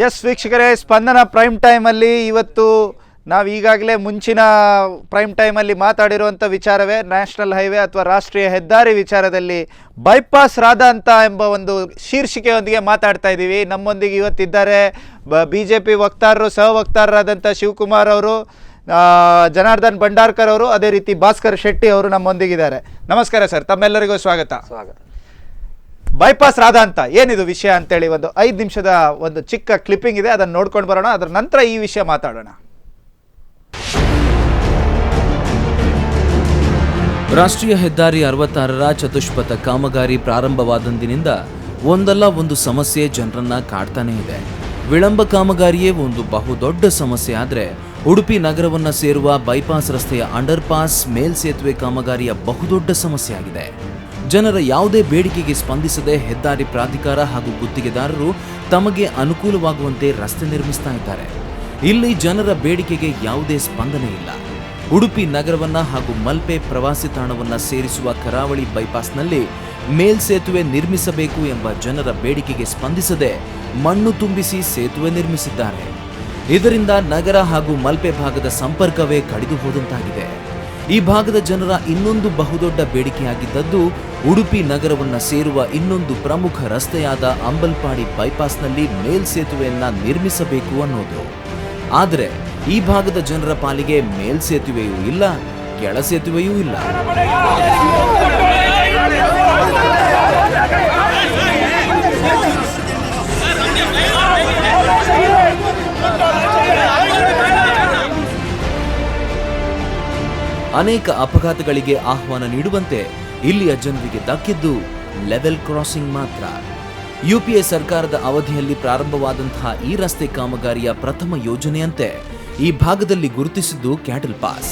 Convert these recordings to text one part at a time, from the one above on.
S ವೀಕ್ಷಕರೇ, ಸ್ಪಂದನ prime ಟೈಮಲ್ಲಿ ಇವತ್ತು ನಾವು ಈಗಾಗಲೇ ಮುಂಚಿನ ಪ್ರೈಮ್ ಟೈಮಲ್ಲಿ ಮಾತಾಡಿರುವಂಥ ವಿಚಾರವೇ ನ್ಯಾಷನಲ್ ಹೈವೇ ಅಥವಾ ರಾಷ್ಟ್ರೀಯ ಹೆದ್ದಾರಿ ವಿಚಾರದಲ್ಲಿ ಬೈಪಾಸ್ ರಾಧಾಂತ ಎಂಬ ಒಂದು ಶೀರ್ಷಿಕೆಯೊಂದಿಗೆ ಮಾತಾಡ್ತಾ ಇದ್ದೀವಿ. ನಮ್ಮೊಂದಿಗೆ ಇವತ್ತಿದ್ದಾರೆ BJP ವಕ್ತಾರರು, ಸಹ ವಕ್ತಾರರಾದಂಥ ಶಿವಕುಮಾರ್ ಅವರು, ಜನಾರ್ದನ್ ಭಂಡಾರ್ಕರ್ ಅವರು, ಅದೇ ರೀತಿ ಭಾಸ್ಕರ್ ಶೆಟ್ಟಿ ಅವರು ನಮ್ಮೊಂದಿಗಿದ್ದಾರೆ. ನಮಸ್ಕಾರ ಸರ್, ತಮ್ಮೆಲ್ಲರಿಗೂ ಸ್ವಾಗತ. ಬೈಪಾಸ್ ರಾಧಾಂತ ಏನಿದು ವಿಷಯ ಅಂತೇಳಿ ಒಂದು 5 ನಿಮಿಷದ ಒಂದು ಚಿಕ್ಕ ಕ್ಲಿಪ್ಪಿಂಗ್ ಇದೆ, ಅದನ್ನು ನೋಡ್ಕೊಂಡು ಬರೋಣ. ಅದರ ನಂತರ ಈ ವಿಷಯ ಮಾತಾಡೋಣ. ರಾಷ್ಟ್ರೀಯ ಹೆದ್ದಾರಿ 66ರ ಚತುಷ್ಪಥ ಕಾಮಗಾರಿ ಪ್ರಾರಂಭವಾದಂದಿನಿಂದ ಒಂದಲ್ಲ ಒಂದು ಸಮಸ್ಯೆ ಜನರನ್ನ ಕಾಡ್ತಾನೆ ಇದೆ. ವಿಳಂಬ ಕಾಮಗಾರಿಯೇ ಒಂದು ಬಹುದೊಡ್ಡ ಸಮಸ್ಯೆ ಆದರೆ ಉಡುಪಿ ನಗರವನ್ನ ಸೇರುವ ಬೈಪಾಸ್ ರಸ್ತೆಯ ಅಂಡರ್ ಪಾಸ್ ಮೇಲ್ಸೇತುವೆ ಕಾಮಗಾರಿಯ ಬಹುದೊಡ್ಡ ಸಮಸ್ಯೆಯಾಗಿದೆ. ಜನರ ಯಾವುದೇ ಬೇಡಿಕೆಗೆ ಸ್ಪಂದಿಸದೆ ಹೆದ್ದಾರಿ ಪ್ರಾಧಿಕಾರ ಹಾಗೂ ಗುತ್ತಿಗೆದಾರರು ತಮಗೆ ಅನುಕೂಲವಾಗುವಂತೆ ರಸ್ತೆ ನಿರ್ಮಿಸ್ತಾ ಇದ್ದಾರೆ. ಇಲ್ಲಿ ಜನರ ಬೇಡಿಕೆಗೆ ಯಾವುದೇ ಸ್ಪಂದನೆ ಇಲ್ಲ. ಉಡುಪಿ ನಗರವನ್ನ ಹಾಗೂ ಮಲ್ಪೆ ಪ್ರವಾಸಿ ತಾಣವನ್ನ ಸೇರಿಸುವ ಕರಾವಳಿ ಬೈಪಾಸ್ನಲ್ಲಿ ಮೇಲ್ಸೇತುವೆ ನಿರ್ಮಿಸಬೇಕು ಎಂಬ ಜನರ ಬೇಡಿಕೆಗೆ ಸ್ಪಂದಿಸದೆ ಮಣ್ಣು ತುಂಬಿಸಿ ಸೇತುವೆ ನಿರ್ಮಿಸಿದ್ದಾರೆ. ಇದರಿಂದ ನಗರ ಹಾಗೂ ಮಲ್ಪೆ ಭಾಗದ ಸಂಪರ್ಕವೇ ಕಡಿದು ಹೋದಂತಾಗಿದೆ. ಈ ಭಾಗದ ಜನರ ಇನ್ನೊಂದು ಬಹುದೊಡ್ಡ ಬೇಡಿಕೆಯಾಗಿದ್ದದ್ದು ಉಡುಪಿ ನಗರವನ್ನ ಸೇರುವ ಇನ್ನೊಂದು ಪ್ರಮುಖ ರಸ್ತೆಯಾದ ಅಂಬಲ್ಪಾಡಿ ಬೈಪಾಸ್ನಲ್ಲಿ ಮೇಲ್ಸೇತುವೆಯನ್ನ ನಿರ್ಮಿಸಬೇಕು ಅನ್ನೋದು. ಆದರೆ ಈ ಭಾಗದ ಜನರ ಪಾಲಿಗೆ ಮೇಲ್ಸೇತುವೆಯೂ ಇಲ್ಲ, ಕೆಳ ಸೇತುವೆಯೂ ಇಲ್ಲ. ಅನೇಕ ಅಪಘಾತಗಳಿಗೆ ಆಹ್ವಾನ ನೀಡುವಂತೆ ಇಲ್ಲಿಯ ಜನರಿಗೆ ದಕ್ಕಿದ್ದು ಲೆವೆಲ್ ಕ್ರಾಸಿಂಗ್ ಮಾತ್ರ. UPA ಸರ್ಕಾರದ ಅವಧಿಯಲ್ಲಿ ಪ್ರಾರಂಭವಾದಂತಹ ಈ ರಸ್ತೆ ಕಾಮಗಾರಿಯ ಪ್ರಥಮ ಯೋಜನೆಯಂತೆ ಈ ಭಾಗದಲ್ಲಿ ಗುರುತಿಸಿದ್ದು ಕ್ಯಾಟಲ್ ಪಾಸ್.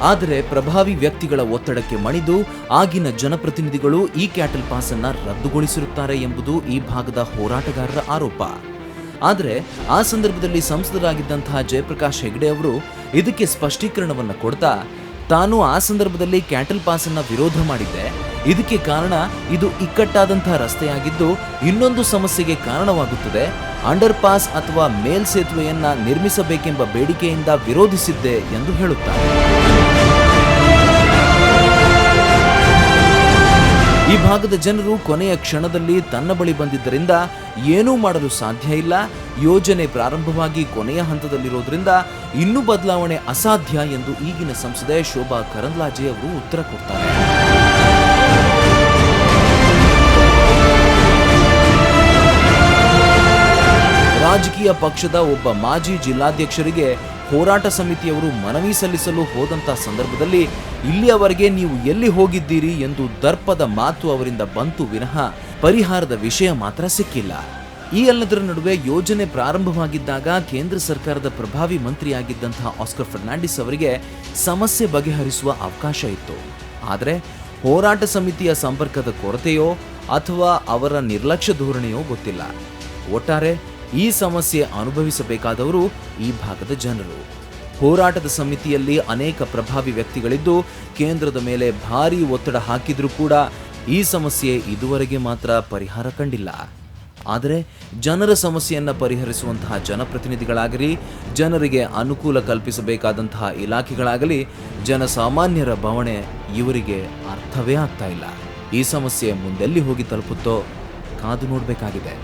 ಆದರೆ ಪ್ರಭಾವಿ ವ್ಯಕ್ತಿಗಳ ಒತ್ತಡಕ್ಕೆ ಮಣಿದು ಆಗಿನ ಜನಪ್ರತಿನಿಧಿಗಳು ಈ ಕ್ಯಾಟಲ್ ಪಾಸ್ ಅನ್ನ ರದ್ದುಗೊಳಿಸಿರುತ್ತಾರೆ ಎಂಬುದು ಈ ಭಾಗದ ಹೋರಾಟಗಾರರ ಆರೋಪ. ಆದರೆ ಆ ಸಂದರ್ಭದಲ್ಲಿ ಸಂಸದರಾಗಿದ್ದಂತಹ ಜಯಪ್ರಕಾಶ್ ಹೆಗಡೆ ಅವರು ಇದಕ್ಕೆ ಸ್ಪಷ್ಟೀಕರಣವನ್ನು ಕೊಡ್ತಾ, ತಾನು ಆ ಸಂದರ್ಭದಲ್ಲಿ ಕ್ಯಾಟಲ್ ಪಾಸ್ ಅನ್ನ ವಿರೋಧ ಮಾಡಿದ್ದೆ. ಇದಕ್ಕೆ ಕಾರಣ ಇದು ಇಕ್ಕಟ್ಟಾದಂತಹ ರಸ್ತೆಯಾಗಿದ್ದು ಇನ್ನೊಂದು ಸಮಸ್ಯೆಗೆ ಕಾರಣವಾಗುತ್ತದೆ. ಅಂಡರ್ ಪಾಸ್ ಅಥವಾ ಮೇಲ್ಸೇತುವೆಯನ್ನ ನಿರ್ಮಿಸಬೇಕೆಂಬ ಬೇಡಿಕೆಯಿಂದ ವಿರೋಧಿಸಿದ್ದೆ ಎಂದು ಹೇಳುತ್ತಾರೆ. ಈ ಭಾಗದ ಜನರು ಕೊನೆಯ ಕ್ಷಣದಲ್ಲಿ ತನ್ನ ಬಳಿ ಬಂದಿದ್ದರಿಂದ ಏನೂ ಮಾಡಲು ಸಾಧ್ಯ ಇಲ್ಲ, ಯೋಜನೆ ಪ್ರಾರಂಭವಾಗಿ ಕೊನೆಯ ಹಂತದಲ್ಲಿರೋದ್ರಿಂದ ಇನ್ನೂ ಬದಲಾವಣೆ ಅಸಾಧ್ಯ ಎಂದು ಈಗಿನ ಸಂಸದೆ ಶೋಭಾ ಕರಂದ್ಲಾಜೆ ಅವರು ಉತ್ತರ ಕೊಡ್ತಾರೆ. ರಾಜಕೀಯ ಪಕ್ಷದ ಒಬ್ಬ ಮಾಜಿ ಜಿಲ್ಲಾಧ್ಯಕ್ಷರಿಗೆ ಹೋರಾಟ ಸಮಿತಿಯವರು ಮನವಿ ಸಲ್ಲಿಸಲು ಹೋದಂತ ಸಂದರ್ಭದಲ್ಲಿ ಇಲ್ಲಿಯವರೆಗೆ ನೀವು ಎಲ್ಲಿ ಹೋಗಿದ್ದೀರಿ ಎಂದು ದರ್ಪದ ಮಾತು ಅವರಿಂದ ಬಂತು ವಿನಃ ಪರಿಹಾರದ ವಿಷಯ ಮಾತ್ರ ಸಿಕ್ಕಿಲ್ಲ. ಈ ಎಲ್ಲದರ ನಡುವೆ ಯೋಜನೆ ಪ್ರಾರಂಭವಾಗಿದ್ದಾಗ ಕೇಂದ್ರ ಸರ್ಕಾರದ ಪ್ರಭಾವಿ ಮಂತ್ರಿಯಾಗಿದ್ದಂತಹ ಆಸ್ಕರ್ ಫರ್ನಾಂಡಿಸ್ ಅವರಿಗೆ ಸಮಸ್ಯೆ ಬಗೆಹರಿಸುವ ಅವಕಾಶ ಇತ್ತು. ಆದರೆ ಹೋರಾಟ ಸಮಿತಿಯ ಸಂಪರ್ಕದ ಕೊರತೆಯೋ ಅಥವಾ ಅವರ ನಿರ್ಲಕ್ಷ್ಯ ಧೋರಣೆಯೋ ಗೊತ್ತಿಲ್ಲ. ಒಟ್ಟಾರೆ ಈ ಸಮಸ್ಯೆ ಅನುಭವಿಸಬೇಕಾದವರು ಈ ಭಾಗದ ಜನರು. ಹೋರಾಟದ ಸಮಿತಿಯಲ್ಲಿ ಅನೇಕ ಪ್ರಭಾವಿ ವ್ಯಕ್ತಿಗಳಿದ್ದು ಕೇಂದ್ರದ ಮೇಲೆ ಭಾರೀ ಒತ್ತಡ ಹಾಕಿದ್ರೂ ಕೂಡ ಈ ಸಮಸ್ಯೆ ಇದುವರೆಗೆ ಮಾತ್ರ ಪರಿಹಾರ ಕಂಡಿಲ್ಲ. ಆದರೆ ಜನರ ಸಮಸ್ಯೆಯನ್ನು ಪರಿಹರಿಸುವಂತಹ ಜನಪ್ರತಿನಿಧಿಗಳಾಗಲಿ, ಜನರಿಗೆ ಅನುಕೂಲ ಕಲ್ಪಿಸಬೇಕಾದಂತಹ ಇಲಾಖೆಗಳಾಗಲಿ, ಜನಸಾಮಾನ್ಯರ ಬವಣೆ ಇವರಿಗೆ ಅರ್ಥವೇ ಆಗ್ತಾ ಇಲ್ಲ. ಈ ಸಮಸ್ಯೆ ಮುಂದೆಲ್ಲಿ ಹೋಗಿ ತಲುಪುತ್ತೋ ಕಾದು ನೋಡಬೇಕಾಗಿದೆ.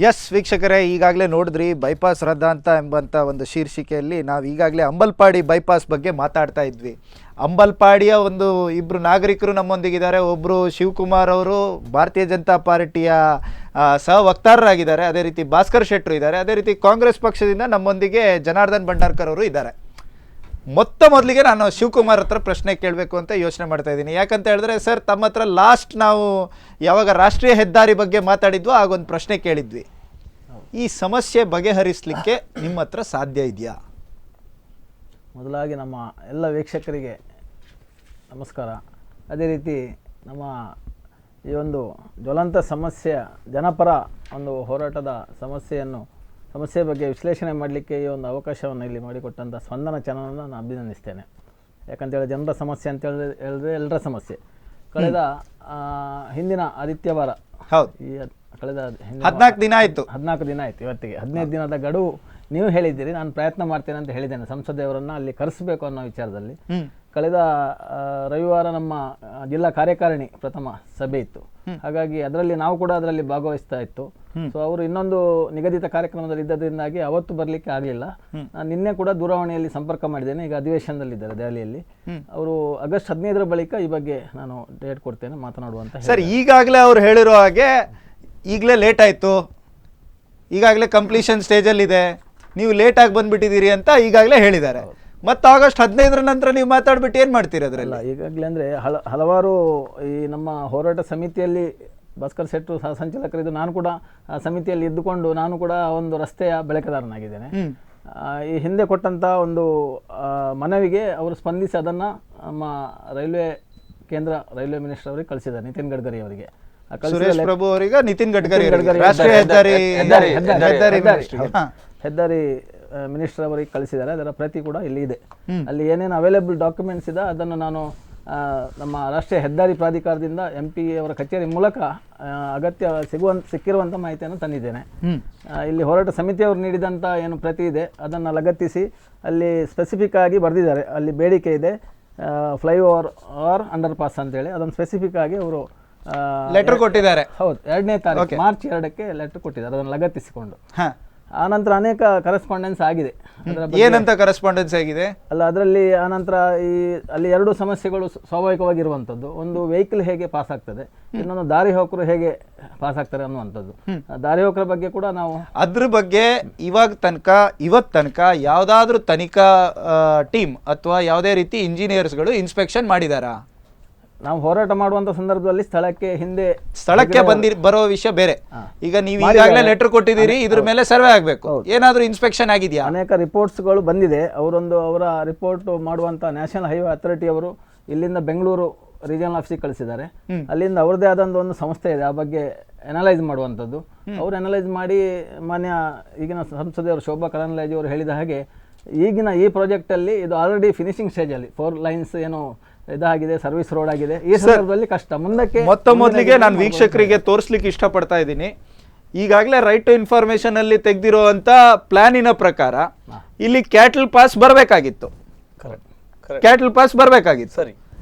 ಎಸ್ ವೀಕ್ಷಕರೇ, ಈಗಾಗಲೇ ನೋಡಿದ್ರಿ ಬೈಪಾಸ್ ರಾಧಾಂತ ಎಂಬಂಥ ಒಂದು ಶೀರ್ಷಿಕೆಯಲ್ಲಿ ನಾವು ಈಗಾಗಲೇ ಅಂಬಲ್ಪಾಡಿ ಬೈಪಾಸ್ ಬಗ್ಗೆ ಮಾತಾಡ್ತಾ ಇದ್ವಿ. ಅಂಬಲ್ಪಾಡಿಯ ಒಂದು ಇಬ್ಬರು ನಾಗರಿಕರು ನಮ್ಮೊಂದಿಗಿದ್ದಾರೆ. ಒಬ್ಬರು ಶಿವಕುಮಾರ್ ಅವರು ಭಾರತೀಯ ಜನತಾ ಪಾರ್ಟಿಯ ಸಹ ವಕ್ತಾರರಾಗಿದ್ದಾರೆ, ಅದೇ ರೀತಿ ಭಾಸ್ಕರ್ ಶೆಟ್ಟರು ಇದ್ದಾರೆ, ಅದೇ ರೀತಿ ಕಾಂಗ್ರೆಸ್ ಪಕ್ಷದಿಂದ ನಮ್ಮೊಂದಿಗೆ ಜನಾರ್ದನ್ ಭಂಡಾರ್ಕರ್ ಅವರು ಇದ್ದಾರೆ. ಮೊದಲಿಗೆ ನಾನು ಶಿವಕುಮಾರ್ ಹತ್ರ ಪ್ರಶ್ನೆ ಕೇಳಬೇಕು ಅಂತ ಯೋಚನೆ ಮಾಡ್ತಾ ಇದ್ದೀನಿ. ಯಾಕಂತ ಹೇಳಿದ್ರೆ ಸರ್, ತಮ್ಮ ಹತ್ರ ಲಾಸ್ಟ್ ನಾವು ಯಾವಾಗ ರಾಷ್ಟ್ರೀಯ ಹೆದ್ದಾರಿ ಬಗ್ಗೆ ಮಾತಾಡಿದ್ವೋ ಆಗೊಂದು ಪ್ರಶ್ನೆ ಕೇಳಿದ್ವಿ. ಈ ಸಮಸ್ಯೆ ಬಗೆಹರಿಸಲಿಕ್ಕೆ ನಿಮ್ಮ ಹತ್ರ ಸಾಧ್ಯ ಇದೆಯಾ? ಮೊದಲಾಗಿ ನಮ್ಮ ಎಲ್ಲ ವೀಕ್ಷಕರಿಗೆ ನಮಸ್ಕಾರ. ಅದೇ ರೀತಿ ನಮ್ಮ ಈ ಒಂದು ಜ್ವಲಂತ ಸಮಸ್ಯೆ, ಜನಪರ ಒಂದು ಹೋರಾಟದ ಸಮಸ್ಯೆ ಬಗ್ಗೆ ವಿಶ್ಲೇಷಣೆ ಮಾಡಲಿಕ್ಕೆ ಈ ಒಂದು ಅವಕಾಶವನ್ನು ಇಲ್ಲಿ ಮಾಡಿಕೊಟ್ಟಂಥ ಸ್ಪಂದನ ಚಾನಲನ್ನು ನಾನು ಅಭಿನಂದಿಸ್ತೇನೆ. ಯಾಕಂತೇಳಿ ಜನರ ಸಮಸ್ಯೆ ಅಂತ ಹೇಳಿದ್ರೆ ಎಲ್ಲರ ಸಮಸ್ಯೆ. ಕಳೆದ ಹಿಂದಿನ ಆದಿತ್ಯವಾರ ಹೌದು, ಈ ಕಳೆದ 14 ದಿನ ಆಯ್ತು. 14 ದಿನ ಆಯ್ತು. ಇವತ್ತಿಗೆ 15 ದಿನದ ಗಡುವು ನೀವು ಹೇಳಿದ್ದೀರಿ. ನಾನು ಪ್ರಯತ್ನ ಮಾಡ್ತೇನೆ ಅಂತ ಹೇಳಿದ್ದೇನೆ ಸಂಸದೆಯವರನ್ನು ಅಲ್ಲಿ ಕರೆಸಬೇಕು ಅನ್ನೋ ವಿಚಾರದಲ್ಲಿ. ಕಳೆದ ರವಿವಾರ ನಮ್ಮ ಜಿಲ್ಲಾ ಕಾರ್ಯಕಾರಿಣಿ ಪ್ರಥಮ ಸಭೆ ಇತ್ತು. ಹಾಗಾಗಿ ಅದರಲ್ಲಿ ನಾವು ಕೂಡ ಅದರಲ್ಲಿ ಭಾಗವಹಿಸ್ತಾ ಇತ್ತು. ಸೊ ಅವರು ಇನ್ನೊಂದು ನಿಗದಿತ ಕಾರ್ಯಕ್ರಮದಲ್ಲಿ ಇದ್ದದ್ರಿಂದಾಗಿ ಅವತ್ತು ಬರಲಿಕ್ಕೆ ಆಗಲಿಲ್ಲ. ನಾನು ನಿನ್ನೆ ಕೂಡ ದೂರವಾಣಿಯಲ್ಲಿ ಸಂಪರ್ಕ ಮಾಡಿದ್ದೇನೆ. ಈಗ ಅಧಿವೇಶನದಲ್ಲಿದ್ದಾರೆ ದೆಹಲಿಯಲ್ಲಿ. ಅವರು ಆಗಸ್ಟ್ 15ರ ಬಳಿಕ ಈ ಬಗ್ಗೆ ನಾನು ಡೇಟ್ ಕೊಡ್ತೇನೆ ಮಾತನಾಡುವಂತ. ಸರ್, ಈಗಾಗಲೇ ಅವ್ರು ಹೇಳಿರೋ ಹಾಗೆ ಈಗಲೇ ಲೇಟ್ ಆಯಿತು, ಈಗಾಗಲೇ ಕಂಪ್ಲೀಷನ್ ಸ್ಟೇಜಲ್ಲಿದೆ, ನೀವು ಲೇಟಾಗಿ ಬಂದುಬಿಟ್ಟಿದ್ದೀರಿ ಅಂತ ಈಗಾಗಲೇ ಹೇಳಿದ್ದಾರೆ. ಮತ್ತು ಆಗಸ್ಟ್ 15ರ ನಂತರ ನೀವು ಮಾತಾಡ್ಬಿಟ್ಟು ಏನು ಮಾಡ್ತೀರಿ ಅದರಲ್ಲ? ಈಗಾಗಲೇ ಅಂದರೆ ಹಲವಾರು ಈ ನಮ್ಮ ಹೋರಾಟ ಸಮಿತಿಯಲ್ಲಿ ಭಾಸ್ಕರ್ ಶೆಟ್ಟರು ಸಹ ಸಂಚಾಲಕರಿದ್ದು, ನಾನು ಕೂಡ ಆ ಸಮಿತಿಯಲ್ಲಿ ಇದ್ದುಕೊಂಡು ನಾನು ಕೂಡ ಒಂದು ರಸ್ತೆಯ ಬೆಳಕುದಾರನಾಗಿದ್ದೇನೆ. ಈ ಹಿಂದೆ ಕೊಟ್ಟಂಥ ಒಂದು ಮನವಿಗೆ ಅವರು ಸ್ಪಂದಿಸಿ ಅದನ್ನು ನಮ್ಮ ಕೇಂದ್ರ ರೈಲ್ವೆ ಮಿನಿಸ್ಟರ್ ಅವರಿಗೆ ಕಳಿಸಿದ್ದಾರೆ, ನಿತಿನ್ ಗಡ್ಕರಿ ಅವರಿಗೆ. ಸುರೇಶ್ ಪ್ರಭು ಅವರಿಗೆ, ನಿತಿನ್ ಗಡ್ಕರಿ ರಾಷ್ಟ್ರೀಯ ಹೆದ್ದಾರಿ ಮಿನಿಸ್ಟರ್ ಅವರಿಗೆ ಕಳಿಸಿದ್ದಾರೆ. ಅದರ ಪ್ರತಿ ಕೂಡ ಇಲ್ಲಿ ಇದೆ. ಅಲ್ಲಿ ಏನೇನು ಅವೈಲೇಬಲ್ ಡಾಕ್ಯುಮೆಂಟ್ಸ್ ಇದೆ ಅದನ್ನು ನಾನು ನಮ್ಮ ರಾಷ್ಟ್ರೀಯ ಹೆದ್ದಾರಿ ಪ್ರಾಧಿಕಾರದಿಂದ MP ಅವರ ಕಚೇರಿ ಮೂಲಕ ಅಗತ್ಯ ಸಿಕ್ಕಿರುವಂಥ ಮಾಹಿತಿಯನ್ನು ತಂದಿದ್ದೇನೆ. ಇಲ್ಲಿ ಹೋರಾಟ ಸಮಿತಿಯವರು ನೀಡಿದಂಥ ಏನು ಪ್ರತಿ ಇದೆ ಅದನ್ನು ಲಗತ್ತಿಸಿ ಅಲ್ಲಿ ಸ್ಪೆಸಿಫಿಕ್ ಆಗಿ ಬರೆದಿದ್ದಾರೆ. ಅಲ್ಲಿ ಬೇಡಿಕೆ ಇದೆ ಫ್ಲೈಓವರ್ ಆರ್ ಅಂಡರ್ ಪಾಸ್ ಅಂತೇಳಿ. ಅದನ್ನು ಸ್ಪೆಸಿಫಿಕ್ ಆಗಿ ಅವರು ಲೆಟರ್ ಕೊಟ್ಟಿದ್ದಾರೆ. ಹೌದು, 2ನೇ ತಾರೀಕು ಮಾರ್ಚ್ 2ಕ್ಕೆ ಲೆಟರ್ ಕೊಟ್ಟಿದ್ದಾರೆ ಅದನ್ನು ಲಗತ್ತಿಸಿಕೊಂಡು. ಆನಂತರ ಅನೇಕ ಕರೆಸ್ಪಾಂಡೆನ್ಸ್ ಆಗಿದೆ. ಏನಂತ ಕರೆಸ್ಪಾಂಡೆನ್ಸ್ ಆಗಿದೆ ಅಲ್ಲ, ಅದರಲ್ಲಿ ಆನಂತರ ಅಲ್ಲಿ 2 ಸಮಸ್ಯೆಗಳು ಸ್ವಾಭಾವಿಕವಾಗಿರುವಂಥದ್ದು. ಒಂದು ವೆಹಿಕಲ್ ಹೇಗೆ ಪಾಸ್ ಆಗ್ತದೆ, ಇನ್ನೊಂದು ದಾರಿ ಹೋಕರು ಹೇಗೆ ಪಾಸ್ ಆಗ್ತಾರೆ ಅನ್ನುವಂಥದ್ದು. ದಾರಿ ಹೋಕರ ಬಗ್ಗೆ ಕೂಡ ನಾವು ಅದ್ರ ಬಗ್ಗೆ ಇವತ್ತು ತನಕ ಯಾವುದಾದ್ರೂ ತನಿಖಾ ಟೀಮ್ ಅಥವಾ ಯಾವುದೇ ರೀತಿ ಇಂಜಿನಿಯರ್ಸ್ಗಳು ಇನ್ಸ್ಪೆಕ್ಷನ್ ಮಾಡಿದಾರಾ? ನಾವು ಹೋರಾಟ ಮಾಡುವಂತ ಸಂದರ್ಭದಲ್ಲಿ ಸ್ಥಳಕ್ಕೆ ಬರೋ ವಿಷಯ ಬೇರೆ. ಈಗ ನೀವು ಈಗಾಗಲೇ ಲೆಟರ್ ಕೊಟ್ಟಿದ್ದೀರಿ, ಇದ್ರ ಮೇಲೆ ಸರ್ವೆ ಆಗಬೇಕು. ಏನಾದರೂ ಇನ್ಸ್ಪೆಕ್ಷನ್ ಆಗಿದೆಯಾ? ಅನೇಕ ರಿಪೋರ್ಟ್ಸ್ಗಳು ಬಂದಿದೆ. ಅವರ ರಿಪೋರ್ಟ್ ಮಾಡುವಂತ ನ್ಯಾಷನಲ್ ಹೈವೇ ಅಥಾರಿಟಿ ಅವರು ಇಲ್ಲಿಂದ ಬೆಂಗಳೂರು ರೀಜನಲ್ ಆಫೀಸಿಗೆ ಕಳಿಸಿದ್ದಾರೆ. ಅಲ್ಲಿಂದ ಅವ್ರದ್ದೇ ಆದಂಥ ಒಂದು ಸಂಸ್ಥೆ ಇದೆ ಆ ಬಗ್ಗೆ ಅನಲೈಸ್ ಮಾಡುವಂಥದ್ದು. ಅವರು ಅನಲೈಸ್ ಮಾಡಿ ಮಾನ್ಯ ಈಗಿನ ಸಂಸದೆಯವರು ಶೋಭಾ ಕರಂದ್ಲಾಜೆ ಅವರು ಹೇಳಿದ ಹಾಗೆ ಈಗಿನ ಈ ಪ್ರಾಜೆಕ್ಟಲ್ಲಿ ಇದು ಆಲ್ರೆಡಿ ಫಿನಿಶಿಂಗ್ ಸ್ಟೇಜಲ್ಲಿ 4 ಲೈನ್ಸ್ ಏನು ಇದಾಗಿದೆ, ಸರ್ವಿಸ್ ರೋಡ್ ಆಗಿದೆ. ಈ ಸಂದರ್ಭದಲ್ಲಿ ಕಷ್ಟ ಮುಂದಕ್ಕೆ ಮೊದಲಿಗೆ ನಾನು ವೀಕ್ಷಕರಿಗೆ ತೋರಿಸ್ಲಿಕ್ಕೆ ಇಷ್ಟಪಡ್ತಾ ಇದ್ದೀನಿ. ಈಗಾಗಲೇ ರೈಟ್ ಟು ಇನ್ಫಾರ್ಮೇಶನ್ ಅಲ್ಲಿ ತೆಗೆದಿರುವಂತ ಪ್ಲಾನಿನ ಪ್ರಕಾರ ಇಲ್ಲಿ ಕ್ಯಾಟಲ್ ಪಾಸ್ ಬರಬೇಕಾಗಿತ್ತು. ಕ್ಯಾಟಲ್ ಪಾಸ್ ಬರಬೇಕಾಗಿತ್ತು. ಸರಿ,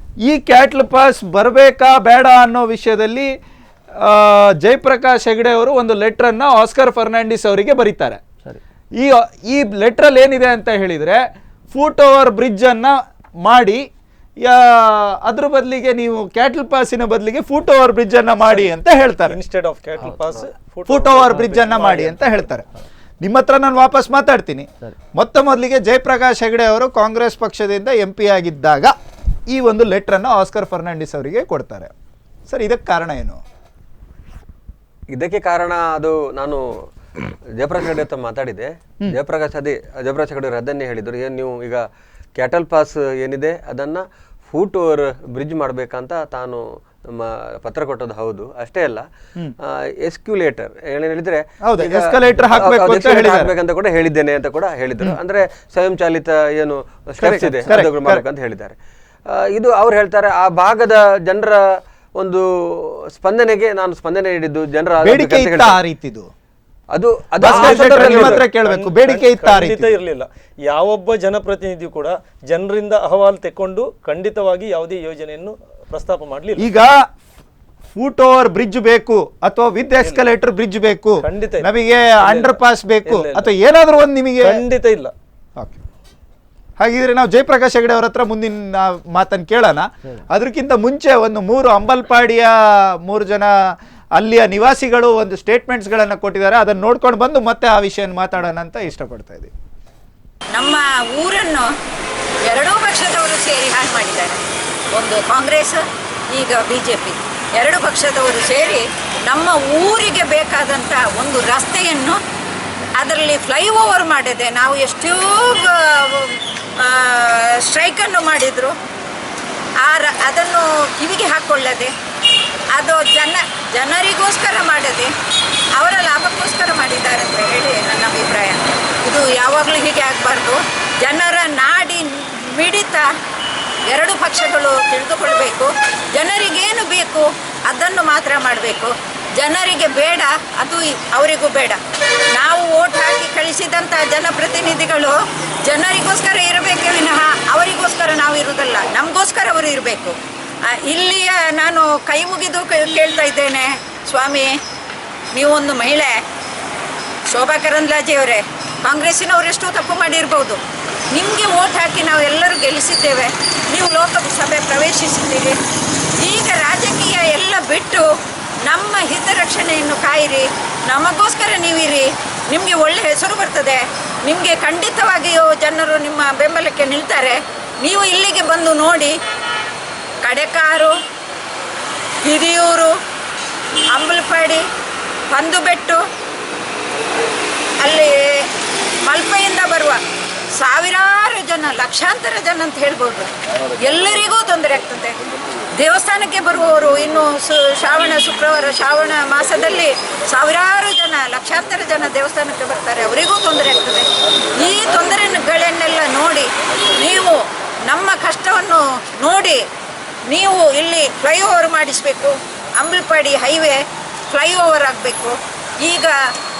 ಈ ಕ್ಯಾಟಲ್ ಪಾಸ್ ಬರಬೇಕಾ ಬೇಡ ಅನ್ನೋ ವಿಷಯದಲ್ಲಿ ಜಯಪ್ರಕಾಶ್ ಹೆಗಡೆ ಅವರು ಒಂದು ಲೆಟರ್ ಅನ್ನ ಆಸ್ಕರ್ ಫರ್ನಾಂಡಿಸ್ ಅವರಿಗೆ ಬರೀತಾರೆ. ಈ ಲೆಟರ್ ಅಲ್ಲಿ ಏನಿದೆ ಅಂತ ಹೇಳಿದ್ರೆ, ಫೂಟ್ ಓವರ್ ಬ್ರಿಡ್ಜ್ ಅನ್ನ ಮಾಡಿ ಅದ್ರ ಬದಲಿಗೆ ನೀವು ಕ್ಯಾಟಲ್ ಪಾಸಿನ ಬದಲಿಗೆ ಫೂಟ್ ಓವರ್ ಬ್ರಿಡ್ಜ್ ಅನ್ನ ಮಾಡಿ ಅಂತ ಹೇಳ್ತಾರೆ. Instead of cattle pass foot over bridge ಅನ್ನ ಮಾಡಿ ಅಂತ ಹೇಳ್ತಾರೆ. ನಿಮ್ಮ ಹತ್ರ ನಾನು ವಾಪಸ್ ಮಾತಾಡ್ತೀನಿ. ಮೊದಲಿಗೆ ಜಯಪ್ರಕಾಶ್ ಹೆಗಡೆ ಅವರು ಕಾಂಗ್ರೆಸ್ ಪಕ್ಷದಿಂದ MP ಆಗಿದ್ದಾಗ ಈ ಒಂದು ಲೆಟರ್ ಅನ್ನು ಆಸ್ಕರ್ ಫರ್ನಾಂಡಿಸ್ ಅವರಿಗೆ ಕೊಡ್ತಾರೆ. ಸರ್, ಇದಕ್ಕೆ ಕಾರಣ ಏನು? ಇದಕ್ಕೆ ಕಾರಣ ಅದು ನಾನು ಜಯಪ್ರಕಾಶ್ ಹೆಗಡೆ ಹತ್ರ ಮಾತಾಡಿದೆ. ಜಯಪ್ರಕಾಶ್ ಹೆಗಡೆ ಅದನ್ನೇ ಹೇಳಿದ್ರು. ಏನು ನೀವು ಈಗ ಕ್ಯಾಟಲ್ ಪಾಸ್ ಏನಿದೆ ಅದನ್ನ ಫೂಟ್ ಓವರ್ ಬ್ರಿಡ್ಜ್ ಮಾಡ್ಬೇಕಂತ ತಾನು ಪತ್ರ ಕೊಟ್ಟದ್ದು ಹೌದು. ಅಷ್ಟೇ ಅಲ್ಲ, ಎಸ್ಕ್ಯುಲೇಟರ್ ಹೇಳಿದ್ರೆ ಹಾಕ್ಬೇಕಂತ ಕೂಡ ಹೇಳಿದ್ದೇನೆ ಅಂತ ಕೂಡ ಹೇಳಿದ್ರು. ಅಂದ್ರೆ ಸ್ವಯಂ ಚಾಲಿತ ಏನು ಸ್ಟೆಪ್ಸ್ ಇದೆ ಅದು ಮಾಡ್ಬೇಕಂತ ಹೇಳಿದ್ದಾರೆ. ಇದು ಅವ್ರು ಹೇಳ್ತಾರೆ ಆ ಭಾಗದ ಜನರ ಒಂದು ಸ್ಪಂದನೆಗೆ ನಾನು ಸ್ಪಂದನೆ ನೀಡಿದ್ದು ಜನರ ಅದು ಬೇಡಿಕೆ ಇರಲಿಲ್ಲ. ಯಾವೊಬ್ಬ ಜನಪ್ರತಿನಿಧಿ ಕೂಡ ಜನರಿಂದ ಅಹವಾಲು ತೆಕ್ಕೊಂಡು ಖಂಡಿತವಾಗಿ ಯಾವುದೇ ಯೋಜನೆಯನ್ನು ಪ್ರಸ್ತಾಪ ಮಾಡಲಿಲ್ಲ. ಈಗ ಫೂಟ್ ಓವರ್ ಬ್ರಿಡ್ಜ್ ಬೇಕು ಅಥವಾ ವಿತ್ ಎಸ್ಕಲೇಟರ್ ಬ್ರಿಡ್ಜ್ ಬೇಕು, ಖಂಡಿತ ನಮಗೆ ಅಂಡರ್ ಪಾಸ್ ಬೇಕು ಅಥವಾ ಏನಾದ್ರೂ ಒಂದು ನಿಮಗೆ ಖಂಡಿತ ಇಲ್ಲ. ಹಾಗಿದ್ರೆ ನಾವು ಜಯಪ್ರಕಾಶ್ ಹೆಗಡೆ ಅವರ ಹತ್ರ ಮುಂದಿನ ಮಾತನ್ನು ಕೇಳೋಣ. ಅದಕ್ಕಿಂತ ಮುಂಚೆ ಒಂದು 3 ಅಂಬಲ್ಪಾಡಿಯ 3 ಜನ ಅಲ್ಲಿಯ ನಿವಾಸಿಗಳು ಒಂದು ಸ್ಟೇಟ್ಮೆಂಟ್ಸ್ಗಳನ್ನು ಕೊಟ್ಟಿದ್ದಾರೆ. ಅದನ್ನು ನೋಡ್ಕೊಂಡು ಬಂದು ಮತ್ತೆ ಆ ವಿಷಯ ಮಾತಾಡೋಣ ಅಂತ ಇಷ್ಟಪಡ್ತಾ ಇದ್ದೀವಿ. ನಮ್ಮ ಊರನ್ನು 2 ಪಕ್ಷದವರು ಸೇರಿ ಹಾಳು ಮಾಡಿದ್ದಾರೆ. ಒಂದು ಕಾಂಗ್ರೆಸ್, ಈಗ BJP, 2 ಪಕ್ಷದವರು ಸೇರಿ ನಮ್ಮ ಊರಿಗೆ ಬೇಕಾದಂಥ ಒಂದು ರಸ್ತೆಯನ್ನು ಅದರಲ್ಲಿ ಫ್ಲೈಓವರ್ ಮಾಡಿದೆ. ನಾವು ಎಷ್ಟೋ ಸ್ಟ್ರೈಕನ್ನು ಮಾಡಿದರು, ಅದನ್ನು ಕಿವಿಗೆ ಹಾಕ್ಕೊಳ್ಳದೆ, ಅದು ಜನರಿಗೋಸ್ಕರ ಮಾಡದೆ ಅವರ ಲಾಭಕ್ಕೋಸ್ಕರ ಮಾಡಿದ್ದಾರೆ ಅಂತ ಹೇಳಿ ನನ್ನ ಅಭಿಪ್ರಾಯ. ಇದು ಯಾವಾಗಲೂ ಹೀಗೆ ಆಗಬಾರ್ದು. ಜನರ ನಾಡಿ ಮಿಡಿತ ಎರಡು ಪಕ್ಷಗಳು ತಿಳಿದುಕೊಳ್ಬೇಕು. ಜನರಿಗೇನು ಬೇಕು ಅದನ್ನು ಮಾತ್ರ ಮಾಡಬೇಕು. ಜನರಿಗೆ ಬೇಡ ಅದು ಅವರಿಗೂ ಬೇಡ. ನಾವು ವೋಟ್ ಹಾಕಿ ಕಳಿಸಿದಂಥ ಜನಪ್ರತಿನಿಧಿಗಳು ಜನರಿಗೋಸ್ಕರ ಇರಬೇಕೇ ವಿನಃ ಅವರಿಗೋಸ್ಕರ ನಾವು ಇರುವುದಲ್ಲ, ನಮಗೋಸ್ಕರ ಅವರು ಇರಬೇಕು. ಇಲ್ಲಿಯ ನಾನು ಕೈ ಮುಗಿದು ಕೇಳ್ತಾ ಇದ್ದೇನೆ, ಸ್ವಾಮಿ ನೀವು ಒಂದು ಮಹಿಳೆ, ಶೋಭಾ ಕರಂದ್ಲಾಜೆಯವರೇ, ಕಾಂಗ್ರೆಸ್ಸಿನವರು ಎಷ್ಟೋ ತಪ್ಪು ಮಾಡಿರ್ಬೋದು, ನಿಮಗೆ ವೋಟ್ ಹಾಕಿ ನಾವು ಎಲ್ಲರೂ ಗೆಲ್ಲಿಸಿದ್ದೇವೆ, ನೀವು ಲೋಕಸಭೆ ಪ್ರವೇಶಿಸಿದ್ದೀರಿ. ಈಗ ರಾಜಕೀಯ ಎಲ್ಲ ಬಿಟ್ಟು ನಮ್ಮ ಹಿತರಕ್ಷಣೆಯನ್ನು ಕಾಯಿರಿ, ನಮಗೋಸ್ಕರ ನೀವಿರಿ, ನಿಮಗೆ ಒಳ್ಳೆ ಹೆಸರು ಬರ್ತದೆ, ನಿಮಗೆ ಖಂಡಿತವಾಗಿಯೂ ಜನರು ನಿಮ್ಮ ಬೆಂಬಲಕ್ಕೆ ನಿಲ್ತಾರೆ. ನೀವು ಇಲ್ಲಿಗೆ ಬಂದು ನೋಡಿ, ಕಡೆಕಾರು, ಹಿರಿಯೂರು, ಅಂಬಲಪಾಡಿ, ಪಂದುಬೆಟ್ಟು, ಅಲ್ಲಿ ಮಲ್ಪೆಯಿಂದ ಬರುವ ಸಾವಿರಾರು ಜನ, ಲಕ್ಷಾಂತರ ಜನ ಅಂತ ಹೇಳ್ಬೋದು, ಎಲ್ಲರಿಗೂ ತೊಂದರೆ ಆಗ್ತದೆ. ದೇವಸ್ಥಾನಕ್ಕೆ ಬರುವವರು ಇನ್ನು ಶ್ರಾವಣ ಮಾಸದಲ್ಲಿ ಸಾವಿರಾರು ಜನ, ಲಕ್ಷಾಂತರ ಜನ ದೇವಸ್ಥಾನಕ್ಕೆ ಬರ್ತಾರೆ, ಅವರಿಗೂ ತೊಂದರೆ ಆಗ್ತದೆ. ಈ ತೊಂದರೆಗಳನ್ನೆಲ್ಲ ನೋಡಿ, ನೀವು ನಮ್ಮ ಕಷ್ಟವನ್ನು ನೋಡಿ, ನೀವು ಇಲ್ಲಿ ಫ್ಲೈಓವರ್ ಮಾಡಿಸಬೇಕು, ಅಂಬಲಪಾಡಿ ಹೈವೇ ಫ್ಲೈಓವರ್ ಆಗಬೇಕು. ಈಗ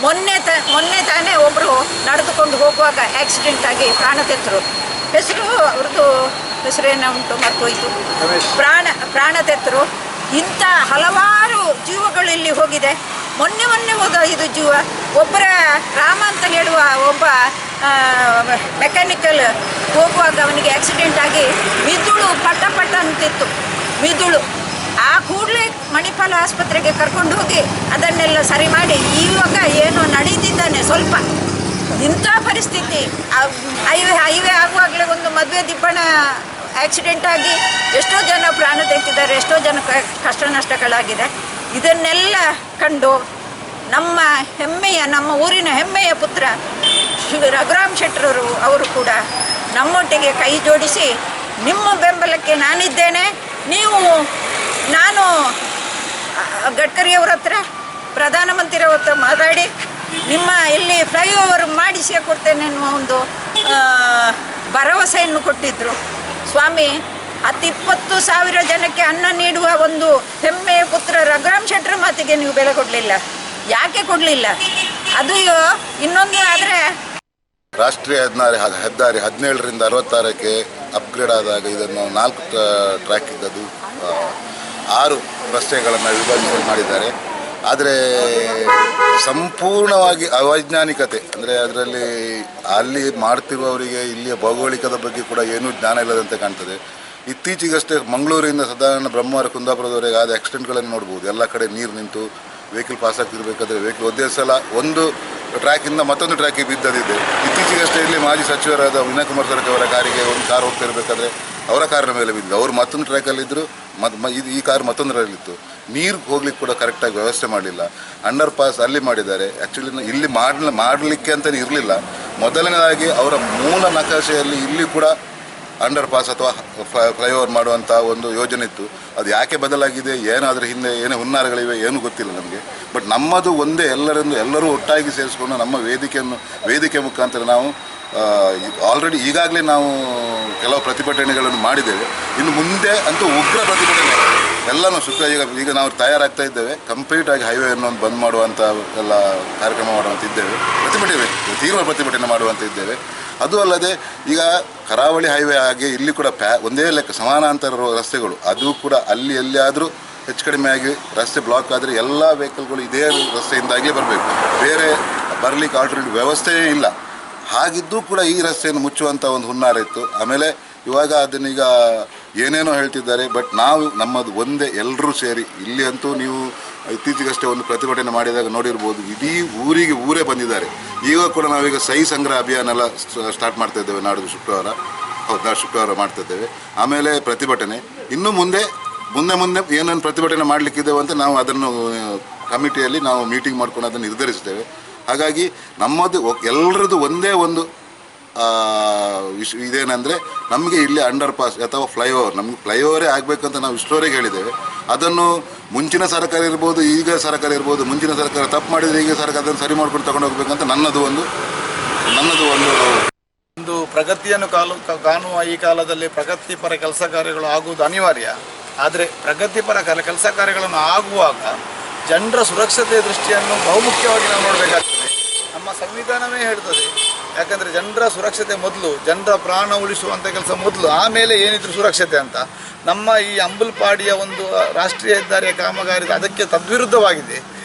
ಮೊನ್ನೆ ತಾನೇ ಒಬ್ಬರು ನಡೆದುಕೊಂಡು ಹೋಗುವಾಗ ಆಕ್ಸಿಡೆಂಟ್ ಆಗಿ ಪ್ರಾಣ ತೆತ್ತರು. ಅವ್ರದ್ದು ಹೆಸರೇನೋ ಉಂಟು, ಮರ್ತೋಯ್ತು, ಪ್ರಾಣ ತೆತ್ತರು. ಇಂಥ ಹಲವಾರು ಜೀವಗಳು ಇಲ್ಲಿ ಹೋಗಿದೆ. ಮೊನ್ನೆ ಹೋದ ಇದು ಜೀವ, ಒಬ್ಬರ ರಾಮ ಅಂತ ಹೇಳುವ ಒಬ್ಬ ಮೆಕ್ಯಾನಿಕಲ್ ಹೋಗುವಾಗ ಅವನಿಗೆ ಆಕ್ಸಿಡೆಂಟ್ ಆಗಿ ಮಿದುಳು ಪಟ ಅಂತಿತ್ತು, ಮಿದುಳು. ಆ ಕೂಡಲೇ ಮಣಿಪಾಲ ಆಸ್ಪತ್ರೆಗೆ ಕರ್ಕೊಂಡು ಹೋಗಿ ಅದನ್ನೆಲ್ಲ ಸರಿ ಮಾಡಿ ಇವಾಗ ಏನೋ ನಡೀತಿದ್ದಾನೆ ಸ್ವಲ್ಪ. ಇಂಥ ಪರಿಸ್ಥಿತಿ, ಹೈವೇ ಆಗುವಾಗಲೇ ಒಂದು ಮದುವೆ ದಿಬ್ಬಣ ಆಕ್ಸಿಡೆಂಟ್ ಆಗಿ ಎಷ್ಟೋ ಜನ ಪ್ರಾಣ ತೆಗೆದಿದ್ದಾರೆ, ಎಷ್ಟೋ ಜನ ಕಷ್ಟ ನಷ್ಟಗಳಾಗಿದೆ. ಇದನ್ನೆಲ್ಲ ಕಂಡು ನಮ್ಮ ಊರಿನ ಹೆಮ್ಮೆಯ ಪುತ್ರ ರಘುರಾಮ್ ಶೆಟ್ಟರವರು ಅವರು ಕೂಡ ನಮ್ಮೊಟ್ಟಿಗೆ ಕೈ ಜೋಡಿಸಿ, ನಿಮ್ಮ ಬೆಂಬಲಕ್ಕೆ ನಾನಿದ್ದೇನೆ, ನಾನು ಗಡ್ಕರಿಯವರ ಹತ್ರ, ಪ್ರಧಾನಮಂತ್ರಿಯವರ ಹತ್ರ ಮಾತಾಡಿ ನಿಮ್ಮ ಇಲ್ಲಿ ಫ್ಲೈಓವರ್ ಮಾಡಿಸಿ ಕೊಡ್ತೇನೆ ಎನ್ನುವ ಒಂದು ಭರವಸೆಯನ್ನು ಕೊಟ್ಟಿದ್ದರು. ಸ್ವಾಮಿ, 10-20 ಜನಕ್ಕೆ ಅನ್ನ ನೀಡುವ ಒಂದು ಹೆಮ್ಮೆಯ ಪುತ್ರ ರಘುರಾಮ್ ಶೆಟ್ಟರ ಮಾತಿಗೆ ನೀವು ಬೆಲೆ ಕೊಡಲಿಲ್ಲ. ಯಾಕೆ ಕೊಡಲಿಲ್ಲ? ಅದು ಇನ್ನೊಂದು ಆದರೆ ರಾಷ್ಟ್ರೀಯ ಹೆದ್ದಾರಿ 17ರಿಂದ 66ಕ್ಕೆ ಅಪ್ಗ್ರೇಡ್ ಆದಾಗ ಇದನ್ನು 4 ಟ್ರ್ಯಾಕ್ ಇದ್ದದ್ದು 6 ರಸ್ತೆಗಳನ್ನು ವಿಭಜನೆ ಮಾಡಿದ್ದಾರೆ. ಆದರೆ ಸಂಪೂರ್ಣವಾಗಿ ಅವೈಜ್ಞಾನಿಕತೆ, ಅಂದರೆ ಅದರಲ್ಲಿ ಅಲ್ಲಿ ಮಾಡ್ತಿರುವವರಿಗೆ ಇಲ್ಲಿಯ ಭೌಗೋಳಿಕದ ಬಗ್ಗೆ ಕೂಡ ಏನೂ ಜ್ಞಾನ ಇಲ್ಲದಂತೆ ಕಾಣ್ತದೆ. ಇತ್ತೀಚೆಗಷ್ಟೇ ಮಂಗಳೂರಿಂದ ಸಾಧಾರಣ ಬ್ರಹ್ಮಾವರ ಕುಂದಾಪುರದವರೆಗೆ ಆದ ಆಕ್ಸಿಡೆಂಟ್ಗಳನ್ನು ನೋಡ್ಬೋದು. ಎಲ್ಲ ಕಡೆ ನೀರು ನಿಂತು ವೆಹಿಕಲ್ ಪಾಸ್ ಆಗ್ತಿರ್ಬೇಕಾದ್ರೆ ವೆಹಿಕಲ್ ಒಂದೇ ಸಲ ಒಂದು ಟ್ರ್ಯಾಕಿಂದ ಮತ್ತೊಂದು ಟ್ರ್ಯಾಕಿಗೆ ಬಿದ್ದದಿದೆ. ಇತ್ತೀಚೆಗಷ್ಟೇ ಇಲ್ಲಿ ಮಾಜಿ ಸಚಿವರಾದ ವಿನಯ್ ಕುಮಾರ್ ಸರ್ಕಾರ ಅವರ ಕಾರಿಗೆ ಒಂದು ಕಾರ್ ಹೋಗ್ತಿರ್ಬೇಕಾದ್ರೆ ಅವರ ಕಾರಿನ ಮೇಲೆ ಬಿದ್ದು, ಅವರು ಮತ್ತೊಂದು ಟ್ರ್ಯಾಕಲ್ಲಿದ್ದರು, ಈ ಕಾರ್ ಮತ್ತೊಂದರಲ್ಲಿತ್ತು. ನೀರು ಹೋಗ್ಲಿಕ್ಕೆ ಕೂಡ ಕರೆಕ್ಟಾಗಿ ವ್ಯವಸ್ಥೆ ಮಾಡಲಿಲ್ಲ. ಅಂಡರ್ ಪಾಸ್ ಅಲ್ಲಿ ಮಾಡಿದ್ದಾರೆ. ಆ್ಯಕ್ಚುಲಿ ಇಲ್ಲಿ ಮಾಡಲಿಕ್ಕೆ ಅಂತಲೇ ಇರಲಿಲ್ಲ. ಮೊದಲನೇದಾಗಿ ಅವರ ಮೂಲ ನಕಾಶೆಯಲ್ಲಿ ಇಲ್ಲಿ ಕೂಡ ಅಂಡರ್ ಪಾಸ್ ಅಥವಾ ಫ್ಲೈಓವರ್ ಮಾಡುವಂಥ ಒಂದು ಯೋಜನೆ ಇತ್ತು. ಅದು ಯಾಕೆ ಬದಲಾಗಿದೆ, ಏನಾದರೂ ಹಿಂದೆ ಏನೇ ಹುನ್ನಾರಗಳಿವೆ ಏನೂ ಗೊತ್ತಿಲ್ಲ ನಮಗೆ. ಬಟ್ ನಮ್ಮದು ಒಂದೇ, ಎಲ್ಲರೂ ಒಟ್ಟಾಗಿ ಸೇರಿಸ್ಕೊಂಡು ನಮ್ಮ ವೇದಿಕೆ ಮುಖಾಂತರ ನಾವು ಆಲ್ರೆಡಿ ಈಗಾಗಲೇ ನಾವು ಕೆಲವು ಪ್ರತಿಭಟನೆಗಳನ್ನು ಮಾಡಿದ್ದೇವೆ. ಇನ್ನು ಮುಂದೆ ಅಂತೂ ಉಗ್ರ ಪ್ರತಿಭಟನೆ ಎಲ್ಲನೂ ಈಗ ನಾವು ತಯಾರಾಗ್ತಾ ಇದ್ದೇವೆ. ಕಂಪ್ಲೀಟಾಗಿ ಹೈವೇಯನ್ನು ಬಂದ್ ಮಾಡುವಂಥ ಎಲ್ಲ ಕಾರ್ಯಕ್ರಮ ಮಾಡುವಂತ ಇದ್ದೇವೆ. ತೀವ್ರ ಪ್ರತಿಭಟನೆ ಮಾಡುವಂತ ಇದ್ದೇವೆ. ಅದು ಅಲ್ಲದೆ ಈಗ ಕರಾವಳಿ ಹೈವೇ ಹಾಗೆ ಇಲ್ಲಿ ಕೂಡ ಒಂದೇ ಲೆಕ್ಕ ಸಮಾನಾಂತರ ರಸ್ತೆಗಳು, ಅದು ಕೂಡ ಅಲ್ಲಿ ಎಲ್ಲಿಯಾದರೂ ಹೆಚ್ಚು ಕಡಿಮೆ ಆಗಿ ರಸ್ತೆ ಬ್ಲಾಕ್ ಆದರೆ ಎಲ್ಲ ವೆಹಿಕಲ್ಗಳು ಇದೇ ರಸ್ತೆಯಿಂದಾಗಲೇ ಬರಬೇಕು, ಬೇರೆ ಬರಲಿಕ್ಕೆ ಆಲ್ಟರ್ನೇಟಿವ್ ವ್ಯವಸ್ಥೆಯೇ ಇಲ್ಲ. ಹಾಗಿದ್ದೂ ಕೂಡ ಈ ರಸ್ತೆಯನ್ನು ಮುಚ್ಚುವಂಥ ಒಂದು ಹುನ್ನಾರ ಇತ್ತು. ಆಮೇಲೆ ಇವಾಗ ಅದನ್ನೀಗ ಏನೇನೋ ಹೇಳ್ತಿದ್ದಾರೆ. ಬಟ್ ನಮ್ಮದು ಒಂದೇ, ಎಲ್ಲರೂ ಸೇರಿ ಇಲ್ಲಿ ಅಂತೂ ನೀವು ಇತ್ತೀಚೆಗಷ್ಟೇ ಒಂದು ಪ್ರತಿಭಟನೆ ಮಾಡಿದಾಗ ನೋಡಿರ್ಬೋದು, ಇಡೀ ಊರೇ ಬಂದಿದ್ದಾರೆ. ಈಗ ಕೂಡ ನಾವೀಗ ಸಹಿ ಸಂಗ್ರಹ ಅಭಿಯಾನ ಎಲ್ಲ ಸ್ಟಾರ್ಟ್ ಮಾಡ್ತಾ ಇದ್ದೇವೆ. ನಾಡಿದ್ದು ಶುಕ್ರವಾರ ಮಾಡ್ತಾ ಇದ್ದೇವೆ. ಆಮೇಲೆ ಪ್ರತಿಭಟನೆ ಇನ್ನು ಮುಂದೆ ಏನೇನು ಪ್ರತಿಭಟನೆ ಮಾಡಲಿಕ್ಕಿದ್ದೇವೆ ಅಂತ ನಾವು ಅದನ್ನು ಕಮಿಟಿಯಲ್ಲಿ ನಾವು ಮೀಟಿಂಗ್ ಮಾಡ್ಕೊಂಡು ಅದನ್ನು ನಿರ್ಧರಿಸ್ತೇವೆ. ಹಾಗಾಗಿ ನಮ್ಮದು ಎಲ್ಲರದ್ದು ಒಂದೇ ಒಂದು ಇದೇನೆಂದರೆ, ನಮಗೆ ಇಲ್ಲಿ ಅಂಡರ್ ಪಾಸ್ ಅಥವಾ ನಮಗೆ ಫ್ಲೈಓವರೇ ಆಗಬೇಕಂತ ನಾವು ಇಷ್ಟರವರೆಗೆ ಹೇಳಿದ್ದೇವೆ. ಅದನ್ನು ಮುಂಚಿನ ಸರ್ಕಾರ ಇರ್ಬೋದು, ಈಗ ಸರ್ಕಾರ ಇರ್ಬೋದು, ಮುಂಚಿನ ಸರ್ಕಾರ ತಪ್ಪು ಮಾಡಿದರೆ ಈಗ ಸರ್ಕಾರ ಅದನ್ನು ಸರಿ ಮಾಡ್ಕೊಂಡು ತಗೊಂಡು ಹೋಗ್ಬೇಕಂತ ನನ್ನದು ಒಂದು ಒಂದು ಪ್ರಗತಿಯನ್ನು ಕಾಣುವ ಈ ಕಾಲದಲ್ಲಿ ಪ್ರಗತಿಪರ ಕೆಲಸ ಕಾರ್ಯಗಳು ಆಗುವುದು ಅನಿವಾರ್ಯ. ಆದರೆ ಪ್ರಗತಿಪರ ಕೆಲಸ ಕಾರ್ಯಗಳನ್ನು ಆಗುವಾಗ ಜನರ ಸುರಕ್ಷತೆಯ ದೃಷ್ಟಿಯನ್ನು ಬಹುಮುಖ್ಯವಾಗಿ ನಾವು ನೋಡಬೇಕಾಗ್ತದೆ. ನಮ್ಮ ಸಂವಿಧಾನವೇ ಹೇಳ್ತದೆ, ಯಾಕಂದರೆ ಜನರ ಸುರಕ್ಷತೆ ಮೊದಲು, ಜನರ ಪ್ರಾಣ ಉಳಿಸುವಂಥ ಕೆಲಸ ಮೊದಲು, ಆಮೇಲೆ ಏನಿದ್ರು ಸುರಕ್ಷತೆ ಅಂತ. ನಮ್ಮ ಈ ಅಂಬಲ್ಪಾಡಿಯ ಒಂದು ರಾಷ್ಟ್ರೀಯ ಹೆದ್ದಾರಿಯ ಕಾಮಗಾರಿ ಅದಕ್ಕೆ ತದ್ವಿರುದ್ಧವಾಗಿದೆ.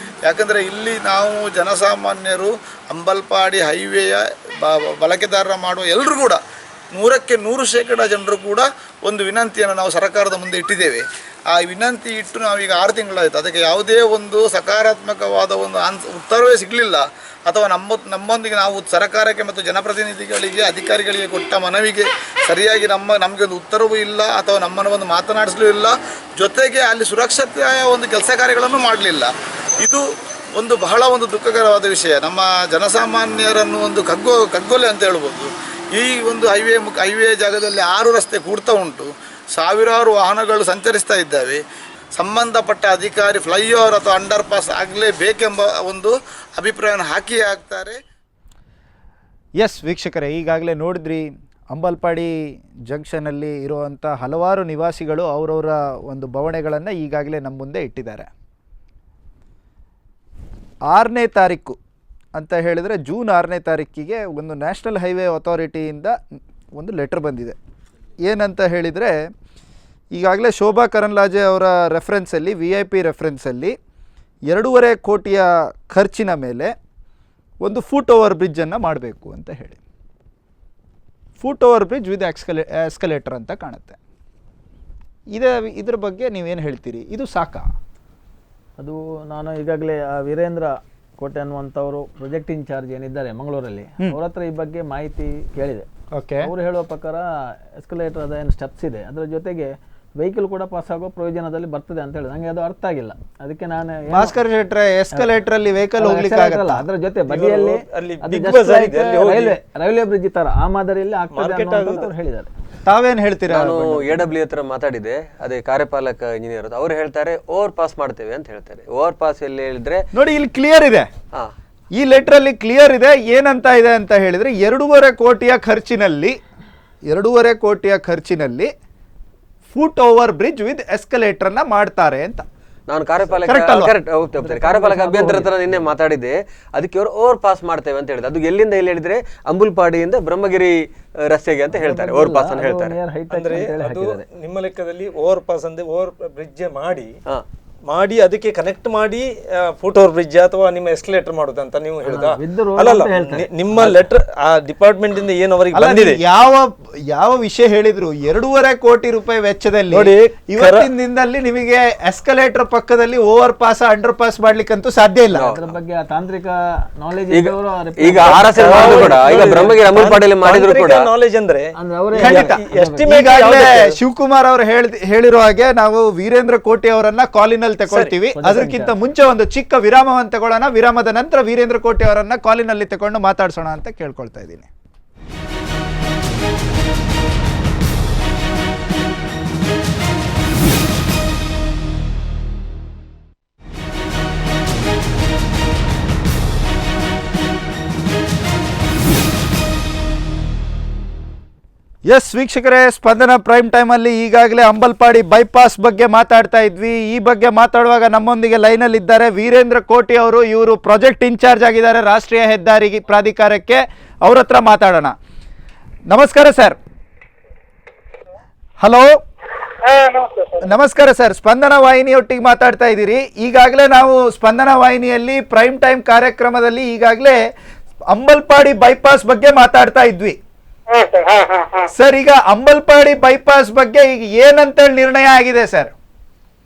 ಯಾಕಂದರೆ ಇಲ್ಲಿ ನಾವು ಜನಸಾಮಾನ್ಯರು ಅಂಬಲ್ಪಾಡಿ ಹೈವೇಯ ಬಳಕೆದಾರರ ಮಾಡುವ ಎಲ್ಲರೂ ಕೂಡ 100% ಜನರು ಕೂಡ ಒಂದು ವಿನಂತಿಯನ್ನು ನಾವು ಸರ್ಕಾರದ ಮುಂದೆ ಇಟ್ಟಿದ್ದೇವೆ. ಆ ವಿನಂತಿ ಇಟ್ಟು ನಾವೀಗ 6 ತಿಂಗಳಾಯಿತು. ಅದಕ್ಕೆ ಯಾವುದೇ ಒಂದು ಸಕಾರಾತ್ಮಕವಾದ ಒಂದು ಉತ್ತರವೇ ಸಿಗಲಿಲ್ಲ. ಅಥವಾ ನಮ್ಮೊಂದಿಗೆ ನಾವು ಸರ್ಕಾರಕ್ಕೆ ಮತ್ತು ಜನಪ್ರತಿನಿಧಿಗಳಿಗೆ, ಅಧಿಕಾರಿಗಳಿಗೆ ಕೊಟ್ಟ ಮನವಿಗೆ ಸರಿಯಾಗಿ ನಮಗೆ ಒಂದು ಉತ್ತರವೂ ಇಲ್ಲ, ಅಥವಾ ನಮ್ಮನ್ನು ಒಂದು ಮಾತನಾಡಿಸಲೂ ಇಲ್ಲ. ಜೊತೆಗೆ ಅಲ್ಲಿ ಸುರಕ್ಷತೆಯ ಒಂದು ಕೆಲಸ ಕಾರ್ಯಗಳನ್ನು ಮಾಡಲಿಲ್ಲ. ಇದು ಒಂದು ಬಹಳ ಒಂದು ದುಃಖಕರವಾದ ವಿಷಯ. ನಮ್ಮ ಜನಸಾಮಾನ್ಯರನ್ನು ಒಂದು ಕಗ್ಗೊಲೆ ಅಂತ ಹೇಳ್ಬೋದು. ಈ ಒಂದು ಹೈವೇ ಜಾಗದಲ್ಲಿ 6 ರಸ್ತೆ ಕೂಡ್ತಾ ಉಂಟು, ಸಾವಿರಾರು ವಾಹನಗಳು ಸಂಚರಿಸ್ತಾ ಇದ್ದಾವೆ. ಸಂಬಂಧಪಟ್ಟ ಅಧಿಕಾರಿ ಫ್ಲೈಓವರ್ ಅಥವಾ ಅಂಡರ್ ಪಾಸ್ ಆಗಲೇಬೇಕೆಂಬ ಒಂದು ಅಭಿಪ್ರಾಯವನ್ನು ಹಾಕ್ತಾರೆ. ಎಸ್ ವೀಕ್ಷಕರೇ, ಈಗಾಗಲೇ ನೋಡಿದ್ರಿ ಅಂಬಲ್ಪಾಡಿ ಜಂಕ್ಷನಲ್ಲಿ ಇರುವಂಥ ಹಲವಾರು ನಿವಾಸಿಗಳು ಅವರವರ ಒಂದು ಬವಣೆಗಳನ್ನು ಈಗಾಗಲೇ ನಮ್ಮ ಮುಂದೆ ಇಟ್ಟಿದ್ದಾರೆ. 6ನೇ ತಾರೀಕು ಅಂತ ಹೇಳಿದರೆ ಜೂನ್ 6ನೇ ತಾರೀಕಿಗೆ ಒಂದು ನ್ಯಾಷನಲ್ ಹೈವೇ ಅಥಾರಿಟಿಯಿಂದ ಒಂದು ಲೆಟರ್ ಬಂದಿದೆ. ಏನಂತ ಹೇಳಿದರೆ, ಈಗಾಗಲೇ ಶೋಭಾ ಕರಂದ್ಲಾಜೆ ಅವರ ರೆಫರೆನ್ಸಲ್ಲಿ, VIP ರೆಫರೆನ್ಸಲ್ಲಿ 2.5 ಕೋಟಿಯ ಖರ್ಚಿನ ಮೇಲೆ ಒಂದು ಫುಟ್ ಓವರ್ ಬ್ರಿಡ್ಜನ್ನು ಮಾಡಬೇಕು ಅಂತ ಹೇಳಿ. Foot over bridge with escalator ಅಂತ ಕಾಣುತ್ತೆ. ಇದ್ರ ಬಗ್ಗೆ ನೀವೇನು ಹೇಳ್ತೀರಿ? ಇದು ಸಾಕಾ? ಅದು ನಾನು ಈಗಾಗಲೇ ವೀರೇಂದ್ರ ಕೋಟೆ ಅನ್ನುವಂಥವರು ಪ್ರಾಜೆಕ್ಟ್ ಇನ್ಚಾರ್ಜ್ ಏನಿದ್ದಾರೆ ಮಂಗಳೂರಲ್ಲಿ, ಅವ್ರ ಹತ್ರ ಈ ಬಗ್ಗೆ ಮಾಹಿತಿ ಕೇಳಿದೆ. ಓಕೆ. ಅವರು ಹೇಳುವ ಪ್ರಕಾರ ಎಸ್ಕಲೇಟರ್ ಅದ ಏನು ಸ್ಟೆಪ್ಸ್ ಇದೆ, ಅದರ ಜೊತೆಗೆ ವೆಹಿಕಲ್ ಕೂಡ ಪಾಸ್ ಆಗೋ ಪ್ರಯೋಜನದಲ್ಲಿ ಬರ್ತದೆ ಅಂತ ಹೇಳಿ ನನಗೆ ಅದು ಅರ್ಥ ಆಗಿಲ್ಲ. ಅದಕ್ಕೆ ನಾನು ಭಾಸ್ಕರ್ ಶೆಟ್ರೆ, ಎಸ್ಕಲೇಟರ್ ಅಲ್ಲಿ ವೆಹಿಕಲ್ ಹೋಗ್ಲಿಕ್ಕೆ ಆಗಲ್ಲ, ಅದರ ಜೊತೆ ಬದಿಯಲ್ಲಿ ರೈಲ್ವೆ ಬ್ರಿಡ್ಜ್ ತರ ಆ ಮಾದರಿಯಲ್ಲಿ ಆಗ್ತದೆ ಅಂತ ಅವ್ರು ಹೇಳಿದ್ದಾರೆ. ತಾವೇನು ಹೇಳ್ತೀರಾ? ನಾನು AW ಹತ್ರ ಮಾತಾಡಿದೆ, ಅದೇ ಕಾರ್ಯಪಾಲಕ ಇಂಜಿನಿಯರ್, ಅವ್ರು ಹೇಳ್ತಾರೆ ಓವರ್ ಪಾಸ್ ಮಾಡ್ತೇವೆ ಅಂತ ಹೇಳ್ತಾರೆ. ಓವರ್ ಪಾಸ್ ಎಲ್ಲಿ ಹೇಳಿದ್ರೆ ನೋಡಿ, ಇಲ್ಲಿ ಕ್ಲಿಯರ್ ಇದೆ, ಈ ಲೆಟರ್ ಅಲ್ಲಿ ಕ್ಲಿಯರ್ ಇದೆ. ಏನಂತ ಇದೆ ಅಂತ ಹೇಳಿದ್ರೆ 2.5 ಕೋಟಿಯ foot over bridge with escalator ನ ಮಾಡ್ತಾರೆ ಅಂತ. ನಾನು ಕಾರ್ಯಪಾಲಕ ಅಭ್ಯಂತರ ಹತ್ರ ನಿನ್ನೆ ಮಾತಾಡಿದೆ, ಅದಕ್ಕೆ ಅವರು ಓವರ್ ಪಾಸ್ ಮಾಡ್ತೇವೆ ಅಂತ ಹೇಳಿದ್ರು. ಅದು ಎಲ್ಲಿಂದ ಎಲ್ಲಿ ಹೇಳಿದ್ರೆ ಅಂಬುಲ್ಪಾಡಿಯಿಂದ ಬ್ರಹ್ಮಗಿರಿ ರಸ್ತೆಗೆ ಅಂತ ಹೇಳ್ತಾರೆ, ಓವರ್ ಪಾಸ್ ಅಂತ ಹೇಳ್ತಾರೆ. ಅಂದ್ರೆ ಅದು ನಿಮ್ಮ ಲೆಕ್ಕದಲ್ಲಿ ಓವರ್ ಪಾಸ್ ಅಂದ್ರೆ ಓವರ್ ಬ್ರಿಡ್ಜ್ ಮಾಡಿ ಅದಕ್ಕೆ ಕನೆಕ್ಟ್ ಮಾಡಿ ಫುಟ್ ಓವರ್ ಬ್ರಿಡ್ಜ್ ಅಥವಾ ನಿಮ್ಮ ಎಸ್ಕಲೇಟರ್ ಮಾಡುದಂತ ನೀವು ಹೇಳಿದ? ಅಲ್ಲ, ನಿಮ್ಮ ಲೆಟರ್ ಆ ಡಿಪಾರ್ಟ್ಮೆಂಟ್ ಇಂದ ಏನು ಅವರಿಗೆ ಬಂದಿದೆ, ಯಾವ ವಿಷಯ ಹೇಳಿದ್ರು? 2.5 ಕೋಟಿ ರೂಪಾಯಿ ವೆಚ್ಚದಲ್ಲಿ ಇವತ್ತಿನ ದಿನದಲ್ಲಿ ನಿಮಗೆ ಎಸ್ಕಲೇಟರ್ ಪಕ್ಕದಲ್ಲಿ ಓವರ್ ಪಾಸ್ ಅಂಡರ್ ಪಾಸ್ ಮಾಡ್ಲಿಕ್ಕಂತೂ ಸಾಧ್ಯ ಇಲ್ಲ. ಅದರ ಬಗ್ಗೆ ತಾಂತ್ರಿಕ ನಾಲೆಜ್ ಈಗ ಈಗ ಬ್ರಹ್ಮಗಿರಿ ಅಂಬಲ್ಪಾಡಿಯಲ್ಲಿ ಮಾಡಿದ್ರು ಕೂಡ ನಾಲೆಜ್ ಅಂದ್ರೆ ಶಿವಕುಮಾರ್ ಅವರು ಹೇಳಿರೋ ಹಾಗೆ ನಾವು ವೀರೇಂದ್ರ ಕೋಟಿ ಅವರನ್ನ ಕಾಲಿನಲ್ಲಿ ತಗೊಳ್ತೀವಿ. ಅದಕ್ಕಿಂತ ಮುಂಚೆ ಒಂದು ಚಿಕ್ಕ ವಿರಾಮವನ್ನು ತಗೊಳ್ಳೋಣ. ವಿರಾಮದ ನಂತರ ವೀರೇಂದ್ರ ಕೋಟಿ ಅವರನ್ನ ಕಾಲಿನಲ್ಲಿ ತಗೊಂಡು ಮಾತಾಡ್ಸೋಣ ಅಂತ ಕೇಳ್ಕೊಳ್ತಾ ಇದ್ದೀನಿ. ಎಸ್ ವೀಕ್ಷಕರೇ, ಸ್ಪಂದನ ಪ್ರೈಮ್ ಟೈಮಲ್ಲಿ ಈಗಾಗಲೇ ಅಂಬಲ್ಪಾಡಿ ಬೈಪಾಸ್ ಬಗ್ಗೆ ಮಾತಾಡ್ತಾ ಇದ್ವಿ. ಈ ಬಗ್ಗೆ ಮಾತಾಡುವಾಗ ನಮ್ಮೊಂದಿಗೆ ಲೈನಲ್ಲಿ ಇದ್ದಾರೆ ವೀರೇಂದ್ರ ಕೋಟಿ ಅವರು. ಇವರು ಪ್ರಾಜೆಕ್ಟ್ ಇನ್ಚಾರ್ಜ್ ಆಗಿದ್ದಾರೆ ರಾಷ್ಟ್ರೀಯ ಹೆದ್ದಾರಿ ಪ್ರಾಧಿಕಾರಕ್ಕೆ. ಅವ್ರ ಹತ್ರ ಮಾತಾಡೋಣ. ನಮಸ್ಕಾರ ಸರ್. ಹಲೋ, ನಮಸ್ಕಾರ ಸರ್. ಸ್ಪಂದನ ವಾಹಿನಿಯೊಟ್ಟಿಗೆ ಮಾತಾಡ್ತಾ ಇದ್ದೀರಿ. ಈಗಾಗಲೇ ನಾವು ಸ್ಪಂದನ ವಾಹಿನಿಯಲ್ಲಿ ಪ್ರೈಮ್ ಟೈಮ್ ಕಾರ್ಯಕ್ರಮದಲ್ಲಿ ಈಗಾಗಲೇ ಅಂಬಲ್ಪಾಡಿ ಬೈಪಾಸ್ ಬಗ್ಗೆ ಮಾತಾಡ್ತಾ ಇದ್ವಿ ಸರ್. ಈಗ ಅಂಬಲ್ಪಾಡಿ ಬೈಪಾಸ್ ಬಗ್ಗೆ ಈಗ ಏನಂತೇಳಿ ನಿರ್ಣಯ ಆಗಿದೆ ಸರ್?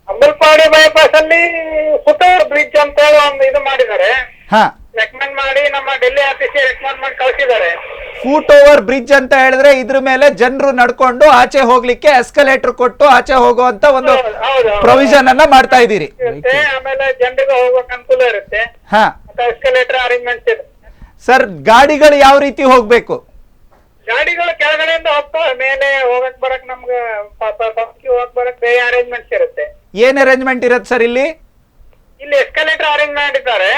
ಅಂಬಲ್ಪಾಡಿ ಬೈಪಾಸ್ ಅಲ್ಲಿ ಫುಟ್ ಓವರ್ ಬ್ರಿಡ್ಜ್ ಅಂತ ಹೇಳಿ ಒಂದು ಇದು ಮಾಡಿದ್ದಾರೆ, ರೆಕಮೆಂಡ್ ಮಾಡಿ ನಮ್ಮ ಡೆಲ್ಲಿ ಆಫೀಸ್ ರೆಕಮೆಂಡ್ ಮಾಡಿ ಕಳಿಸಿದ್ದಾರೆ. ಫುಟ್ ಓವರ್ ಬ್ರಿಡ್ಜ್ ಅಂತ ಹೇಳಿದ್ರೆ ಇದ್ರ ಮೇಲೆ ಜನರು ನಡ್ಕೊಂಡು ಆಚೆ ಹೋಗ್ಲಿಕ್ಕೆ ಎಸ್ಕಲೇಟರ್ ಕೊಟ್ಟು ಆಚೆ ಹೋಗುವಂತ ಒಂದು ಪ್ರೊವಿಷನ್ ಅನ್ನ ಮಾಡ್ತಾ ಇದ್ದೀರಿ. ಆಮೇಲೆ ಜನರಿಗೆ ಹೋಗೋಕೆ ಅನುಕೂಲ ಇರುತ್ತೆ, ಎಸ್ಕಲೇಟರ್ ಅರೇಂಜ್ಮೆಂಟ್ ಇದೆ ಸರ್. ಗಾಡಿಗಳು ಯಾವ ರೀತಿ ಹೋಗ್ಬೇಕು? ಗಾಡಿಗಳು ಕೆಳಗಡೆಯಿಂದ ಹೋಗ್ತಾವೆ, ಮೇಲೆ ಹೋಗಕ್ ಬರಕ್ ನಮ್ಗೆ ಹೋಗಕ್ ಬರಕ್ ಬೇರೆ ಅರೇಂಜ್ಮೆಂಟ್ಸ್ ಇರುತ್ತೆ. ಏನ್ ಅರೇಂಜ್ಮೆಂಟ್ ಇರುತ್ತೆ ಸರ್? ಇಲ್ಲಿ ಎಸ್ಕಲೇಟರ್ ಅರೇಂಜ್ ಮಾಡಿದ್ದಾರೆ.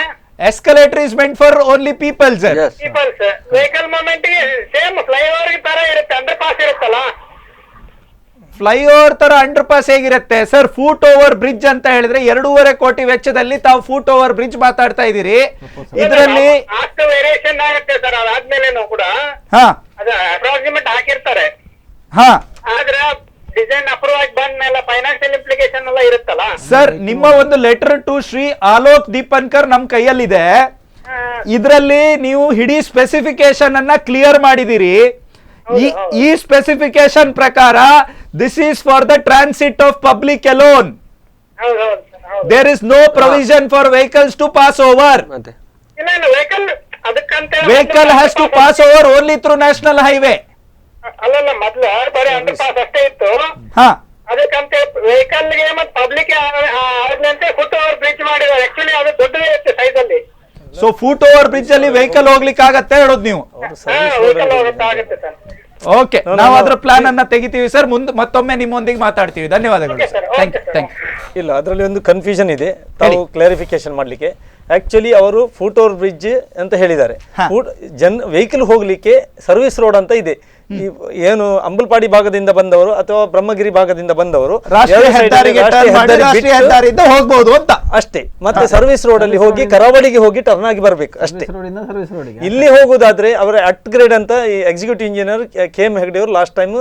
Escalator is meant for only people sir. Yes. Peoples vehicle movement ಗೆ ಸೇಮ್ ಫ್ಲೈಓವರ್ ತರ ಇರುತ್ತೆ, ಅಂಡರ್ ಪಾಸ್ ಇರುತ್ತಲ್ಲ. ಫ್ಲೈಓವರ್ ತರ ಅಂಡರ್ ಪಾಸ್ ಹೇಗಿರುತ್ತೆ ಸರ್? ಫೂಟ್ ಓವರ್ ಬ್ರಿಡ್ಜ್ ಅಂತ ಹೇಳಿದ್ರೆ 2.5 ಕೋಟಿ ವೆಚ್ಚದಲ್ಲಿ ತಾವು ಫೂಟ್ ಓವರ್ ಬ್ರಿಡ್ಜ್ ಮಾತಾಡ್ತಾ ಇದೀರಿ. ಇದರಲ್ಲಿ ಅಷ್ಟು ವೇರಿಯೇಷನ್ ಆಗುತ್ತೆ ಸರ್. ಅದಾದ್ಮೇಲೆ ಕೂಡ ಹಾ ಅದು ಅಪ್ರಾಕ್ಸಿಮೇಟ್ ಹಾಕಿರ್ತಾರೆ. ಹಾ ಆದ್ರೆ ಡಿಸೈನ್ ಅಪ್ರೂವ್ ಆಗಿ ಬಂದ್ಮೇಲೆ ಫೈನಾನ್ಷಿಯಲ್ ಇಂಪ್ಲಿಕೇಶನ್ ಎಲ್ಲ ಇರುತ್ತಲ್ಲ. ಸರ್, ನಿಮ್ಮ ಒಂದು ಲೆಟರ್ ಟು ಶ್ರೀ ಆಲೋಕ್ ದೀಪನ್ಕರ್ ನಮ್ ಕೈಯಲ್ಲಿದೆ. ಇದರಲ್ಲಿ ನೀವು ಇಡೀ ಸ್ಪೆಸಿಫಿಕೇಶನ್ ಅನ್ನ ಕ್ಲಿಯರ್ ಮಾಡಿದಿರಿ. ಈ ಸ್ಪೆಸಿಫಿಕೇಶನ್ ಪ್ರಕಾರ this is for the transit of public alone. ಹೌದೌದು ಸರ್, ಹೌದು. There is no provision for vehicles to pass over. ಮತ್ತೆ ಇಲ್ಲ ವೆಹಿಕಲ್ ಅದಕ್ಕಂತ vehicle has to pass over only through national highway. ಅಲ್ಲಲ್ಲ, ಮೊದ್ಲು ಬರೀ ಅಂಡರ್ ಪಾಸ್ ಅಷ್ಟೇ ಇತ್ತು. ಹಾ ಅದಕ್ಕಂತೆ ವೆಹಿಕಲ್ ಗೆ ಮತ್ತೆ ಪಬ್ಲಿಕ್ ಆದ್ನಂತೆ ಫುಟ್ ಓವರ್ ಬ್ರಿಡ್ಜ್ ಮಾಡಿದ್ದಾರೆ. ಆಕ್ಚುಲಿ ಅದು ದೊಡ್ಡದೇ ಇರುತ್ತೆ ಸೈಜ್ ಅಲ್ಲಿ. ಸೊ ಫೂಟ್ ಓವರ್ ಬ್ರಿಡ್ಜ್ ಅಲ್ಲಿ ವೆಹಿಕಲ್ ಹೋಗ್ಲಿಕ್ಕೆ ಆಗತ್ತೆ ಹೇಳೋದು ನೀವು. ವೆಹಿಕಲ್ ಆಗುತ್ತೆ ಸರ್. ಓಕೆ, ನಾವು ಅದರ ಪ್ಲಾನ್ ಅನ್ನ ತೆಗಿತೀವಿ ಸರ್. ಮತ್ತೊಮ್ಮೆ ನಿಮ್ಮೊಂದಿಗೆ ಮಾತಾಡ್ತೀವಿ. ಧನ್ಯವಾದಗಳು Okay, sir. Sir. Thank you, thank you. ಇಲ್ಲ, ಅದರಲ್ಲಿ ಒಂದು ಕನ್ಫ್ಯೂಷನ್ ಇದೆ, ತಾವು ಕ್ಲಾರಿಫಿಕೇಶನ್ ಮಾಡ್ಲಿಕ್ಕೆ. ಆಕ್ಚುಲಿ ಅವರು ಫೂಟ್ ಓವರ್ ಬ್ರಿಡ್ಜ್ ಅಂತ ಹೇಳಿದ್ದಾರೆ. ವೆಹಿಕಲ್ ಹೋಗ್ಲಿಕ್ಕೆ ಸರ್ವಿಸ್ ರೋಡ್ ಅಂತ ಇದೆ. ಏನು ಅಂಬಲ್ಪಾಡಿ ಭಾಗದಿಂದ ಬಂದವರು ಅಥವಾ ಬ್ರಹ್ಮಗಿರಿ ಭಾಗದಿಂದ ಬಂದವರು ರಾಷ್ಟ್ರೀಯ ಹೆದ್ದಾರಿಯಿಂದ ಹೋಗ್ಬಹುದು ಅಂತ ಅಷ್ಟೇ. ಮತ್ತೆ ಸರ್ವಿಸ್ ರೋಡ್ ಅಲ್ಲಿ ಹೋಗಿ ಕರಾವಳಿಗೆ ಹೋಗಿ ಟರ್ನ್ ಆಗಿ ಬರ್ಬೇಕು ಅಷ್ಟೇ. ಸರ್ವಿಸ್ ರೋಡಿಗೆ ಇಲ್ಲಿ ಹೋಗುದಾದ್ರೆ ಅವರ ಅಪ್ಗ್ರೇಡ್ ಅಂತ ಈ ಎಕ್ಸಿಕ್ಯೂಟಿವ್ ಇಂಜಿನಿಯರ್ KM ಹೆಗ್ಡೆ ಅವರು ಲಾಸ್ಟ್ ಟೈಮ್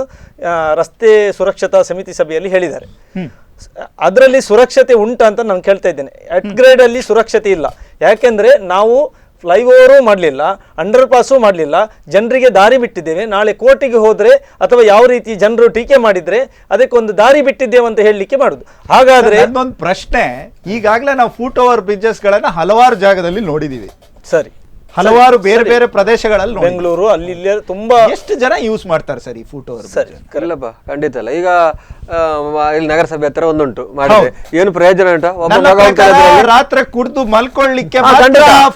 ರಸ್ತೆ ಸುರಕ್ಷತಾ ಸಮಿತಿ ಸಭೆಯಲ್ಲಿ ಹೇಳಿದ್ದಾರೆ. ಅದರಲ್ಲಿ ಸುರಕ್ಷತೆ ಉಂಟಾ ಅಂತ ನಾನು ಕೇಳ್ತಾ ಇದ್ದೇನೆ. ಅಪ್ಗ್ರೇಡ್ ಅಲ್ಲಿ ಸುರಕ್ಷತೆ ಇಲ್ಲ. ಯಾಕೆಂದ್ರೆ ನಾವು ಫ್ಲೈಓವರು ಮಾಡಲಿಲ್ಲ, ಅಂಡರ್ ಪಾಸು ಮಾಡಲಿಲ್ಲ, ಜನರಿಗೆ ದಾರಿ ಬಿಟ್ಟಿದ್ದೇವೆ. ನಾಳೆ ಕೋರ್ಟಿಗೆ ಹೋದ್ರೆ ಅಥವಾ ಯಾವ ರೀತಿ ಜನರು ಟೀಕೆ ಮಾಡಿದ್ರೆ ಅದಕ್ಕೆ ಒಂದು ದಾರಿ ಬಿಟ್ಟಿದ್ದೇವೆ ಅಂತ ಹೇಳಲಿಕ್ಕೆ ಮಾಡುದು. ಹಾಗಾದ್ರೆ ಒಂದು ಪ್ರಶ್ನೆ, ಈಗಾಗಲೇ ನಾವು ಫೂಟ್ ಓವರ್ ಬ್ರಿಡ್ಜಸ್ ಗಳನ್ನ ಹಲವಾರು ಜಾಗದಲ್ಲಿ ನೋಡಿದೀವಿ. ಸರಿ, ಹಲವಾರು ಬೇರೆ ಬೇರೆ ಪ್ರದೇಶಗಳಲ್ಲಿ ಬೆಂಗಳೂರು ಅಲ್ಲಿ ಇಲ್ಲಿ ತುಂಬಾ ಎಷ್ಟು ಜನ ಯೂಸ್ ಮಾಡ್ತಾರೆ ಸರ್ ಈ ಫೂಟ್ ಓವರ್? ಸರಿ, ಇಲ್ಲಪ್ಪ, ಖಂಡಿತ ಇಲ್ಲ. ಈಗ ಇಲ್ಲಿ ನಗರಸಭೆ ಹತ್ರ ಒಂದುಂಟು ಮಾಡಿದ್ರೆ ಏನು ಪ್ರಯೋಜನ ಉಂಟಾ? ರಾತ್ರಿ ಕುಡಿದು ಮಲ್ಕೊಳ್ಳಿಕ್ಕೆ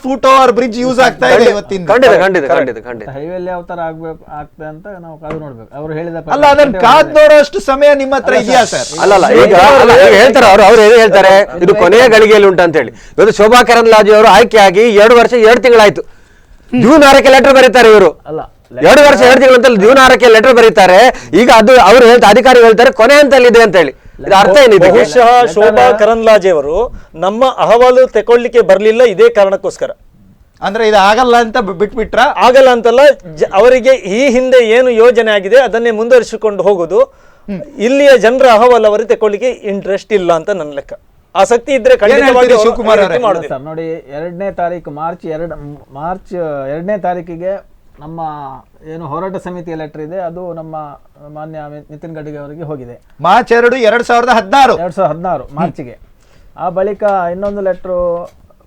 ಫೂಟ್ ಓವರ್ ಬ್ರಿಡ್ಜ್ ಯೂಸ್ ಆಗ್ತಾ ಇದೆ ಇವತ್ತಿನ. ಖಂಡಿತ ಖಂಡಿತ ಖಂಡಿತ ಖಂಡಿತ. ಹೈವೇಲಿ ಯಾವ ತರ ಆಗ್ತದೆ ಅಂತ ನಾವು ಕಾದು ನೋಡ್ಬೇಕು. ಅವ್ರು ಹೇಳಿದ ಅಲ್ಲ, ಅದನ್ನ ಕಾದ್ ನೋಡೋಷ್ಟು ಸಮಯ ನಿಮ್ಮ ಹತ್ರ ಇದೆಯಾ ಸರ್? ಅಲ್ಲಲ್ಲ, ಈಗ ಹೇಳ್ತಾರೆ ಅವ್ರು ಏನು ಹೇಳ್ತಾರೆ, ಇದು ಕೊನೆಯ ಗಳಿಗೆಯಲ್ಲಿ ಉಂಟು ಅಂತ ಹೇಳಿ. ಇವತ್ತು ಶೋಭಾ ಕರಂದ್ಲಾಜೆ ಅವರು ಆಯ್ಕೆ ಆಗಿ 2 ವರ್ಷ 2 ತಿಂಗಳಾಯ್ತು. ಜೂನ್ 6ಕ್ಕೆ ಲೆಟರ್ ಬರೀತಾರೆ ಇವರು. ಅಲ್ಲ, 2 ವರ್ಷ 2 ತಿಂಗಳು ಅಂತ ಜೂನ್ 6ಕ್ಕೆ ಲೆಟರ್ ಬರೀತಾರೆ. ಈಗ ಅದು ಅವರು ಅಧಿಕಾರಿ ಹೇಳ್ತಾರೆ ಕೊನೆ ಹಂತಲ್ಲಿದೆ ಅಂತ ಹೇಳಿ. ಇದು ಅರ್ಥ ಏನಿದೆ? ಬಹುಶಃ ಶೋಭಾ ಕರಂದ್ಲಾಜೆ ಅವರು ನಮ್ಮ ಅಹವಾಲು ತಗೊಳ್ಳಿಕ್ಕೆ ಬರ್ಲಿಲ್ಲ ಇದೇ ಕಾರಣಕ್ಕೋಸ್ಕರ. ಅಂದ್ರೆ ಇದು ಆಗಲ್ಲ ಅಂತ ಬಿಟ್ಬಿಟ್ರ? ಆಗಲ್ಲ ಅಂತಲ್ಲ, ಅವರಿಗೆ ಈ ಹಿಂದೆ ಏನು ಯೋಜನೆ ಆಗಿದೆ ಅದನ್ನೇ ಮುಂದುವರಿಸಿಕೊಂಡು ಹೋಗುದು. ಇಲ್ಲಿಯ ಜನರ ಅಹವಾಲು ಅವರಿಗೆ ತಗೊಳ್ಳಿಕ್ಕೆ ಇಂಟ್ರೆಸ್ಟ್ ಇಲ್ಲ ಅಂತ ನನ್ನ ಲೆಕ್ಕ. ಆಸಕ್ತಿ ಇದ್ರೆ ಖಂಡಿತವಾಗಿ ಶಿವಕುಮಾರ್ ಸರ್ ನೋಡಿ, 2ನೇ ತಾರೀಕು ಮಾರ್ಚ್ 2ನೇ ತಾರೀಕಿಗೆ ನಮ್ಮ ಏನು ಹೋರಾಟ ಸಮಿತಿಯ ಲೆಟರ್ ಇದೆ, ಅದು ನಮ್ಮ ಮಾನ್ಯ ನಿತಿನ್ ಗಡ್ಕರಿ ಅವರಿಗೆ ಹೋಗಿದೆ. ಮಾರ್ಚ್ 2, 2016 ಮಾರ್ಚ್ಗೆ. ಆ ಬಳಿಕ ಇನ್ನೊಂದು ಲೆಟ್ರು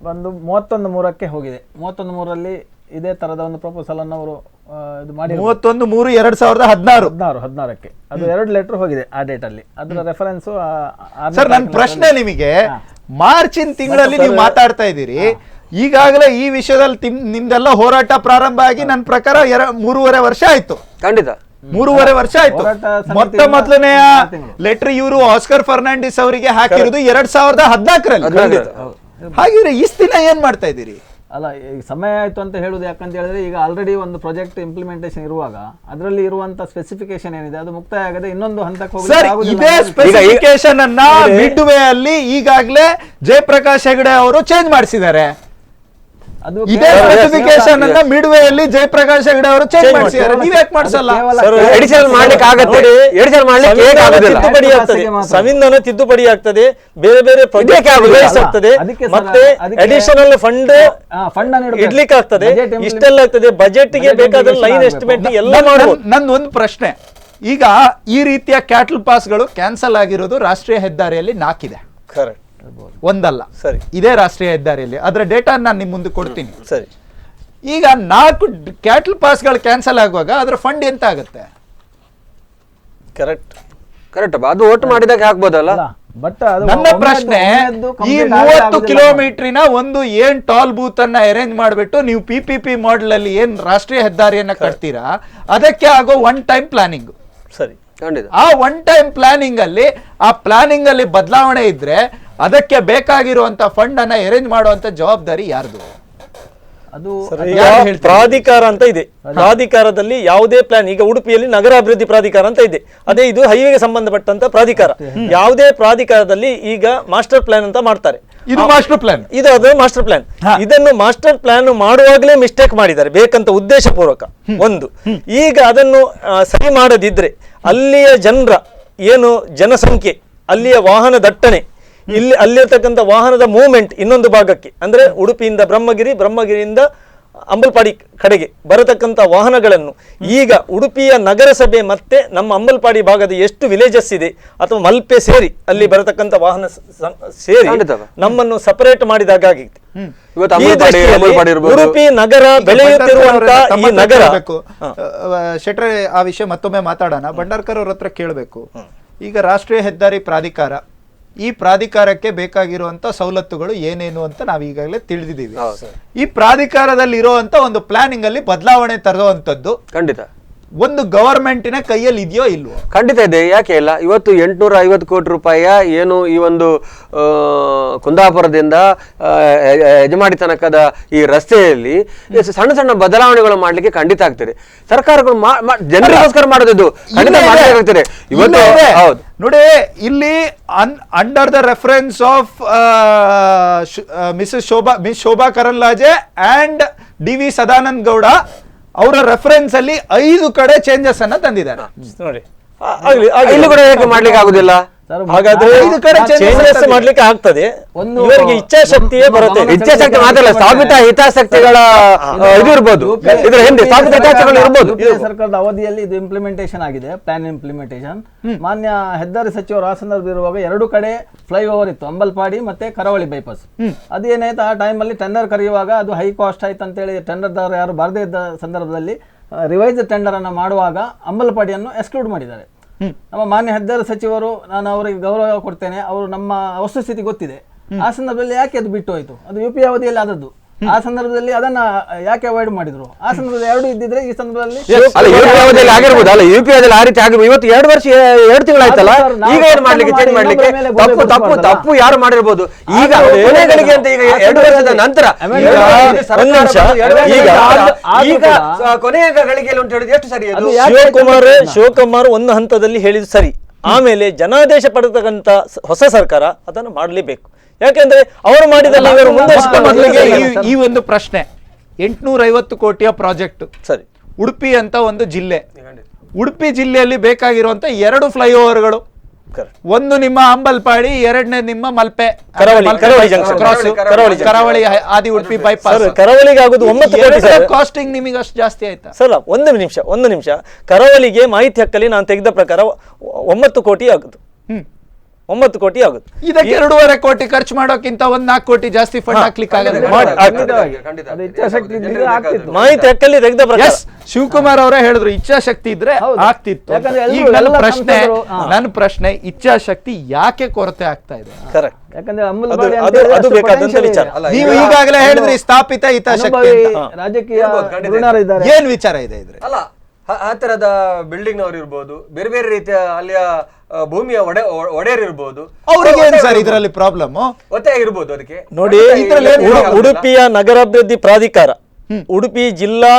ಬಂದು 31/3ಕ್ಕೆ ಹೋಗಿದೆ. 31/3ರಲ್ಲಿ ಇದೇ ತರದ ಒಂದು ಪ್ರಪೋಸಲ್ ಅನ್ನು ಅವರು ಇದು ಮಾಡಿ 31/3/2016 ಅದು 2 ಲೆಟರ್ ಹೋಗಿದೆ ಆ ಡೇಟ್ ಅಲ್ಲಿ. ಅದರ ರೆಫರೆನ್ಸ್ ಸರ್. ನನ್ನ ಪ್ರಶ್ನೆ ನಿಮಗೆ, ಮಾರ್ಚಿನ ತಿಂಗಳಲ್ಲಿ ನೀವು ಮಾತಾಡ್ತಾ ಇದ್ದೀರಿ, ಈಗಾಗಲೇ ಈ ವಿಷಯದಲ್ಲಿ ನಿಮ್ದೆಲ್ಲ ಹೋರಾಟ ಪ್ರಾರಂಭ ಆಗಿ ನನ್ನ ಪ್ರಕಾರ 3.5 ವರ್ಷ ಆಯ್ತು. ಖಂಡಿತ 3.5 ವರ್ಷ ಆಯ್ತು. ಮೊದಲನೆಯ ಲೆಟರ್ ಇವರು ಆಸ್ಕರ್ ಫರ್ನಾಂಡಿಸ್ ಅವರಿಗೆ ಹಾಕಿರೋದು 2014ರಲ್ಲಿ. ಹಾಗಿದ್ರೆ ಇಷ್ಟು ದಿನ ಏನ್ ಮಾಡ್ತಾ ಇದ್ದೀರಿ? ಅಲ್ಲ, ಈಗ ಸಮಯ ಆಯ್ತು ಅಂತ ಹೇಳುದು ಯಾಕಂತ ಹೇಳಿದ್ರೆ, ಈಗ ಆಲ್ರೆಡಿ ಒಂದು ಪ್ರಾಜೆಕ್ಟ್ ಇಂಪ್ಲಿಮೆಂಟೇಷನ್ ಇರುವಾಗ ಅದರಲ್ಲಿ ಇರುವಂತ ಸ್ಪೆಸಿಫಿಕೇಶನ್ ಏನಿದೆ ಅದು ಮುಕ್ತಾಯ ಆಗದೆ ಇನ್ನೊಂದು ಹಂತಕ್ಕೆ ಹೋಗಿ ಇದೇ ಸ್ಪೆಸಿಫಿಕೇಶನ್ ಅನ್ನ ಮಿಡ್ ವೇ ಅಲ್ಲಿ ಈಗಾಗಲೇ ಜಯಪ್ರಕಾಶ್ ಹೆಗಡೆ ಅವರು ಚೇಂಜ್ ಮಾಡಿಸಿದ್ದಾರೆ. ಇದೇ ಸ್ಪೆಸಿಫಿಕೇಶನ್ ಅನ್ನ ಮಿಡ್ ವೇ ಅಲ್ಲಿ ಜಯಪ್ರಕಾಶ್ ಹೆಗಡೆ ಅವರು ಚೇಂಜ್ ಮಾಡಿಸಿದ್ದಾರೆ. ನೀವ್ ಯಾಕೆ ಮಾಡಿಸಲ್ಲ? ಸಂವಿಧಾನ ತಿದ್ದುಪಡಿ ಆಗ್ತದೆ, ಬೇರೆ ಬೇರೆ ಪ್ರಾಜೆಕ್ಟ್ ಆಗ್ತದೆ, ಮತ್ತೆ ಅಡಿಷನಲ್ ಫಂಡ್ ಇಡ್ಲಿಕ್ಕೆ ಆಗ್ತದೆ, ಇಷ್ಟೆಲ್ಲ ಆಗ್ತದೆ. ಬಜೆಟ್ ಗೆ ಬೇಕಾದ ಲೈನ್ ಎಸ್ಟಿಮೇಟ್ ಎಲ್ಲ ಮಾಡಬಹುದು. ನಂದೊಂದು ಪ್ರಶ್ನೆ, ಈಗ ಈ ರೀತಿಯ ಕ್ಯಾಟಲ್ ಪಾಸ್ಗಳು ಕ್ಯಾನ್ಸಲ್ ಆಗಿರೋದು ರಾಷ್ಟ್ರೀಯ ಹೆದ್ದಾರಿಯಲ್ಲಿ 4 ಇದೆ. ಕರೆಕ್ಟ್, ಒಂದಲ್ಲ. ಸರಿ, ಇದೇ ರಾಷ್ಟ್ರೀಯ ಹೆದ್ದಾರಿಯಲ್ಲಿ ಅದರ ಡೇಟಾ ನಾನು ನಿಮ್ ಮುಂದೆ ಕೊಡ್ತೀನಿ. ಸರಿ, ಈಗ 4 ಕ್ಯಾಟಲ್ ಪಾಸ್ಗಳು ಕ್ಯಾನ್ಸಲ್ ಆಗುವಾಗ ಅದರ ಫಂಡ್ ಎಂತ ಆಗುತ್ತೆ? Correct correct. ಅದು ಓಟ್ ಮಾಡಿದಾಗ ಹಾಕ್ಬೋದಲ್ಲ. ಬಟ್ ನನ್ನ ಪ್ರಶ್ನೆ, ಈ 30 ಕಿಲೋಮೀಟರ್ನ ಒಂದು ಏನ್ ಟೋಲ್ ಬೂತ್ ಅನ್ನ ಅರೇಂಜ್ ಮಾಡ್ಬಿಟ್ಟು ನೀವು PPP ಮಾಡೆಲ್ ಅಲ್ಲಿ ಏನ್ ರಾಷ್ಟ್ರೀಯ ಹೆದ್ದಾರಿಯನ್ನ ಕಟ್ತೀರಾ, ಅದಕ್ಕೆ ಆಗೋ 1 ಟೈಮ್ ಪ್ಲಾನಿಂಗ್. ಸರಿ, ಆ 1 ಟೈಮ್ ಪ್ಲಾನಿಂಗ್ ಅಲ್ಲಿ ಬದಲಾವಣೆ ಇದ್ರೆ ಅದಕ್ಕೆ ಬೇಕಾಗಿರುವಂತ ಫಂಡ್ ಅನ್ನ ಅರೇಂಜ್ ಮಾಡುವಂತ ಜವಾಬ್ದಾರಿ ಯಾರ್ದು? ಅದು ಈಗ ಪ್ರಾಧಿಕಾರ ಅಂತ ಇದೆ, ಪ್ರಾಧಿಕಾರದಲ್ಲಿ ಯಾವುದೇ ಪ್ಲಾನ್, ಈಗ ಉಡುಪಿಯಲ್ಲಿ ನಗರಾಭಿವೃದ್ಧಿ ಪ್ರಾಧಿಕಾರ ಅಂತ ಇದೆ, ಅದೇ ಇದು ಹೈವೇಗೆ ಸಂಬಂಧಪಟ್ಟಂತ ಪ್ರಾಧಿಕಾರ. ಯಾವುದೇ ಪ್ರಾಧಿಕಾರದಲ್ಲಿ ಈಗ ಮಾಸ್ಟರ್ ಪ್ಲಾನ್ ಅಂತ ಮಾಡ್ತಾರೆ, ಇದು ಮಾಸ್ಟರ್ ಪ್ಲಾನ್, ಇದು ಅದು ಮಾಸ್ಟರ್ ಪ್ಲಾನ್. ಇದನ್ನು ಮಾಸ್ಟರ್ ಪ್ಲಾನ್ ಮಾಡುವಾಗಲೇ ಮಿಸ್ಟೇಕ್ ಮಾಡಿದ್ದಾರೆ ಬೇಕಂತ ಉದ್ದೇಶಪೂರ್ವಕ ಒಂದು. ಈಗ ಅದನ್ನು ಸರಿ ಮಾಡದಿದ್ರೆ ಅಲ್ಲಿಯ ಜನರ ಏನು ಜನಸಂಖ್ಯೆ, ಅಲ್ಲಿಯ ವಾಹನ ದಟ್ಟಣೆ, ಅಲ್ಲಿರ್ತಕ್ಕಂಥ ವಾಹನದ ಮೂವ್ಮೆಂಟ್ ಇನ್ನೊಂದು ಭಾಗಕ್ಕೆ ಅಂದ್ರೆ ಉಡುಪಿಯಿಂದ ಬ್ರಹ್ಮಗಿರಿ, ಬ್ರಹ್ಮಗಿರಿಯಿಂದ ಅಂಬಲ್ಪಾಡಿ ಕಡೆಗೆ ಬರತಕ್ಕಂಥ ವಾಹನಗಳನ್ನು ಈಗ ಉಡುಪಿಯ ನಗರಸಭೆ ಮತ್ತೆ ನಮ್ಮ ಅಂಬಲ್ಪಾಡಿ ಭಾಗದ ಎಷ್ಟು ವಿಲೇಜಸ್ ಇದೆ ಅಥವಾ ಮಲ್ಪೆ ಸೇರಿ ಅಲ್ಲಿ ಬರತಕ್ಕಂಥ ವಾಹನ ಸೇರಿ ನಮ್ಮನ್ನು ಸಪರೇಟ್ ಮಾಡಿದಾಗ ಆಗಿತ್ತು. ಉಡುಪಿ ನಗರ ಬೆಳೆಯುತ್ತಿರುವಂತ ಈ ನಗರ ಶೆಟ್ರೆ ಆ ವಿಷಯ ಮತ್ತೊಮ್ಮೆ ಮಾತಾಡೋಣ. ಭಂಡಾರ್ಕರ್ ಅವ್ರ ಹತ್ರ ಕೇಳಬೇಕು. ಈಗ ರಾಷ್ಟ್ರೀಯ ಹೆದ್ದಾರಿ ಪ್ರಾಧಿಕಾರ, ಈ ಪ್ರಾಧಿಕಾರಕ್ಕೆ ಬೇಕಾಗಿರುವಂತ ಸವಲತ್ತುಗಳು ಏನೇನು ಅಂತ ನಾವು ಈಗಾಗಲೇ ತಿಳಿದಿದ್ದೀವಿ. ಈ ಪ್ರಾಧಿಕಾರದಲ್ಲಿ ಇರುವಂತ ಒಂದು ಪ್ಲಾನಿಂಗ್ ಅಲ್ಲಿ ಬದಲಾವಣೆ ತರುವಂತದ್ದು ಖಂಡಿತ ಒಂದು ಗವರ್ಮೆಂಟಿನ ಕೈಯಲ್ಲಿ ಇದೆಯೋ ಇಲ್ವೋ? ಖಂಡಿತ ಇದೆ, ಯಾಕೆ ಇಲ್ಲ. ಇವತ್ತು 850 ಕೋಟಿ ರೂಪಾಯಿಯ ಏನು ಈ ಒಂದು ಕುಂದಾಪುರದಿಂದ ಯಜಮಾಡಿ ತನಕದ ಈ ರಸ್ತೆಯಲ್ಲಿ ಸಣ್ಣ ಸಣ್ಣ ಬದಲಾವಣೆಗಳು ಮಾಡ್ಲಿಕ್ಕೆ ಖಂಡಿತ ಆಗ್ತದೆ. ಸರ್ಕಾರಗಳು ಜನರಿಗೋಸ್ಕರ ಮಾಡೋದು ಖಂಡಿತ ಮಾಡಬೇಕಾಗ್ತದೆ ಇವತ್ತು. ಹೌದು ನೋಡಿ, ಇಲ್ಲಿ under the reference of miss Shobha Karandlaje and DV Sadananda Gowda ಅವರ ರೆಫರೆನ್ಸ್ ಅಲ್ಲಿ 5 ಕಡೆ ಚೇಂಜಸ್ ಅನ್ನ ತಂದಿದ್ದಾರೆ ನೋಡಿ. ಇಲ್ಲೂ ಕೂಡ ಯಾಕೆ ಮಾಡ್ಲಿಕ್ಕೆ ಆಗುದಿಲ್ಲ? ಹಾಗಾದ್ರೆ ಚೇಂಜಸ್ ಮಾಡ್ಲಿಕ್ಕೆ ಆಗ್ತದೆ, ಇವರಿಗೆ ಇಚ್ಛಾಶಕ್ತಿಯೇ ಬರುತ್ತೆ. ಇಚ್ಛಾಶಕ್ತಿ ಮಾತ್ರ ಸ್ಥಾಪಿತ ಹಿತಾಸಕ್ತಿಗಳ ಇದು ಇರ್ಬೋದು, ಇದ್ರ ಹಿಂದೆ ಸ್ಥಾಪಿತ ಹಿತಾಸಕ್ತಿಗಳು ಇರ್ಬೋದು. ಸರ್ಕಾರದ ಅವಧಿಯಲ್ಲಿ ಇದು ಇಂಪ್ಲಿಮೆಂಟೇಷನ್ ಆಗಿದೆ, ಪ್ಲಾನ್ ಇಂಪ್ಲಿಮೆಂಟೇಷನ್. ಮಾನ್ಯ ಹೆದ್ದಾರಿ ಸಚಿವರು ಆ ಸಂದರ್ಭದಲ್ಲಿರುವಾಗ 2 ಕಡೆ ಫ್ಲೈಓವರ್ ಇತ್ತು, ಅಂಬಲ್ಪಾಡಿ ಮತ್ತೆ ಕರಾವಳಿ ಬೈಪಾಸ್. ಅದೇನಾಯ್ತು, ಆ ಟೈಮಲ್ಲಿ ಟೆಂಡರ್ ಕರೆಯುವಾಗ ಅದು ಹೈ ಕಾಸ್ಟ್ ಆಯ್ತು ಅಂತೇಳಿ ಟೆಂಡರ್ದಾರ ಯಾರು ಬರದೇ ಇದ್ದ ಸಂದರ್ಭದಲ್ಲಿ ರಿವೈಸ್ ಟೆಂಡರ್ ಅನ್ನು ಮಾಡುವಾಗ ಅಂಬಲ್ಪಾಡಿಯನ್ನು ಎಕ್ಸ್ಕ್ಲೂಡ್ ಮಾಡಿದ್ದಾರೆ. ನಮ್ಮ ಮಾನ್ಯ ಹೆದ್ದಾರಿ ಸಚಿವರು, ನಾನು ಅವರಿಗೆ ಗೌರವ ಕೊಡ್ತೇನೆ, ಅವರು ನಮ್ಮ ವಸ್ತುಸ್ಥಿತಿ ಗೊತ್ತಿದೆ. ಆ ಸಂದರ್ಭದಲ್ಲಿ ಯಾಕೆ ಅದು ಬಿಟ್ಟು ಹೋಯ್ತು? ಅದು UPA ಅವಧಿಯಲ್ಲಿ ಆದದ್ದು. ಆ ಸಂದರ್ಭದಲ್ಲಿ ಅದನ್ನ ಯಾಕೆ ಅವಾಯ್ಡ್ ಮಾಡಿದ್ರು? ಆ ಸಂದರ್ಭದಲ್ಲಿ 2 ಇದ್ದಿದ್ರೆ ಈ ಸಂದರ್ಭದಲ್ಲಿ ಆಗಿರ್ಬೋದು ಅಲ್ಲ, UPAದಲ್ಲಿ ಆ ರೀತಿ ಆಗಿರ್ಬೋದು. ಇವತ್ತು 2 ವರ್ಷ 2 ತಿಂಗಳಾಯ್ತಲ್ಲ, ಈಗ ಏನು ಮಾಡ್ಲಿಕ್ಕೆ ಚೇಂಜ್ ಮಾಡ್ಲಿಕ್ಕೆ ತಪ್ಪು ಯಾರು ಮಾಡಿರ್ಬೋದು. ಈಗ ಕೊನೆಗಳಿಗೆ ಅಂತ ಈಗ 2 ವರ್ಷದ ನಂತರ ಈಗ ಕೊನೆಯ ಗಳಿಗೆಯಲ್ಲಿ ಅಂತ ಹೇಳಿದ್ರೆ ಎಷ್ಟು ಸರಿ? ಶಿವಕುಮಾರ್ ಒಂದು ಹಂತದಲ್ಲಿ ಹೇಳಿದ್ ಸರಿ, ಆಮೇಲೆ ಜನಾದೇಶ ಪಡೆತಕ್ಕಂತ ಹೊಸ ಸರ್ಕಾರ ಅದನ್ನು ಮಾಡಲೇಬೇಕು. ಯಾಕೆಂದ್ರೆ ಅವರು ಮಾಡಿದಲ್ಲಿ ಇವರು ಮುಂದುವರಿಸಿಕೊಂಡು ಈ ಒಂದು ಪ್ರಶ್ನೆ 850 ಕೋಟಿಯ ಪ್ರಾಜೆಕ್ಟ್ ಸರಿ. ಉಡುಪಿ ಅಂತ ಒಂದು ಜಿಲ್ಲೆ, ಉಡುಪಿ ಜಿಲ್ಲೆಯಲ್ಲಿ ಬೇಕಾಗಿರುವಂತ 2 ಫ್ಲೈಓವರ್ಗಳು, ಒಂದು ನಿಮ್ಮ ಅಂಬಲ್ಪಾಡಿ, 2ನೇ ನಿಮ್ಮ ಮಲ್ಪೆ ಕರಾವಳಿ ಆದಿ ಉಡುಪಿ ಬೈಪಾಸ್. ಕರಾವಳಿಗೆ ಆಗುದು 9 ಕೋಟಿ. ಕಾಸ್ಟಿಂಗ್ ನಿಮಗೆ ಅಷ್ಟು ಜಾಸ್ತಿ ಆಯ್ತಾ ಸರ್? ಒಂದು ನಿಮಿಷ. ಕರಾವಳಿಗೆ ಮಾಹಿತಿ ಹಕ್ಕಲ್ಲಿ ನಾನು ತೆಗೆದ ಪ್ರಕಾರ 9 ಕೋಟಿ ಆಗುದು. 9 ಕೋಟಿ ಆಗುತ್ತೆ. ಇದಕ್ಕೆ 2.5 ಕೋಟಿ ಖರ್ಚು ಮಾಡೋಕ್ಕಿಂತ 4 ಕೋಟಿ ಜಾಸ್ತಿ ಫಂಡ್ ಹಾಕ್ಲಿಕ್ಕೆ ಮಾಹಿತಿ ಹಕ್ಕಲ್ಲಿ ತೆಗೆದ ಪ್ರಕಾರ ಶಿವಕುಮಾರ್ ಅವರೇ ಹೇಳಿದ್ರು ಇಚ್ಛಾಶಕ್ತಿ ಇದ್ರೆ ಆಗ್ತಿತ್ತು. ಈಗ ನನ್ನ ಪ್ರಶ್ನೆ ಇಚ್ಛಾಶಕ್ತಿ ಯಾಕೆ ಕೊರತೆ ಆಗ್ತಾ ಇದೆ? ಕರೆಕ್ಟ್. ಯಾಕಂದ್ರೆ ಅದು ಬೇಕಾದಂತ ವಿಚಾರ. ನೀವು ಈಗಾಗಲೇ ಹೇಳಿದ್ರಿ ಸ್ಥಾಪಿತ ಹಿತಾಸಕ್ತಿ, ರಾಜಕೀಯ ಏನ್ ವಿಚಾರ ಇದೆ ಇದ್ರೆ? ಅಲ್ಲ, ಹತ್ತಿರದ ಬಿಲ್ಡಿಂಗ್ ನವರು ಇರ್ಬೋದು, ಬೇರೆ ಬೇರೆ ರೀತಿಯ ಅಲ್ಲಿಯ ಭೂಮಿಯ ಒಡೆಯರ್ ಇರ್ಬೋದು, ಅವ್ರಿಗೆ ಏನ್ ಸರ್ ಇದರಲ್ಲಿ ಪ್ರಾಬ್ಲಮ್? ಒತ್ತಾಯ ಇರ್ಬೋದು ಅದಕ್ಕೆ. ನೋಡಿ, ಉಡುಪಿಯ ನಗರಾಭಿವೃದ್ಧಿ ಪ್ರಾಧಿಕಾರ, ಉಡುಪಿ ಜಿಲ್ಲಾ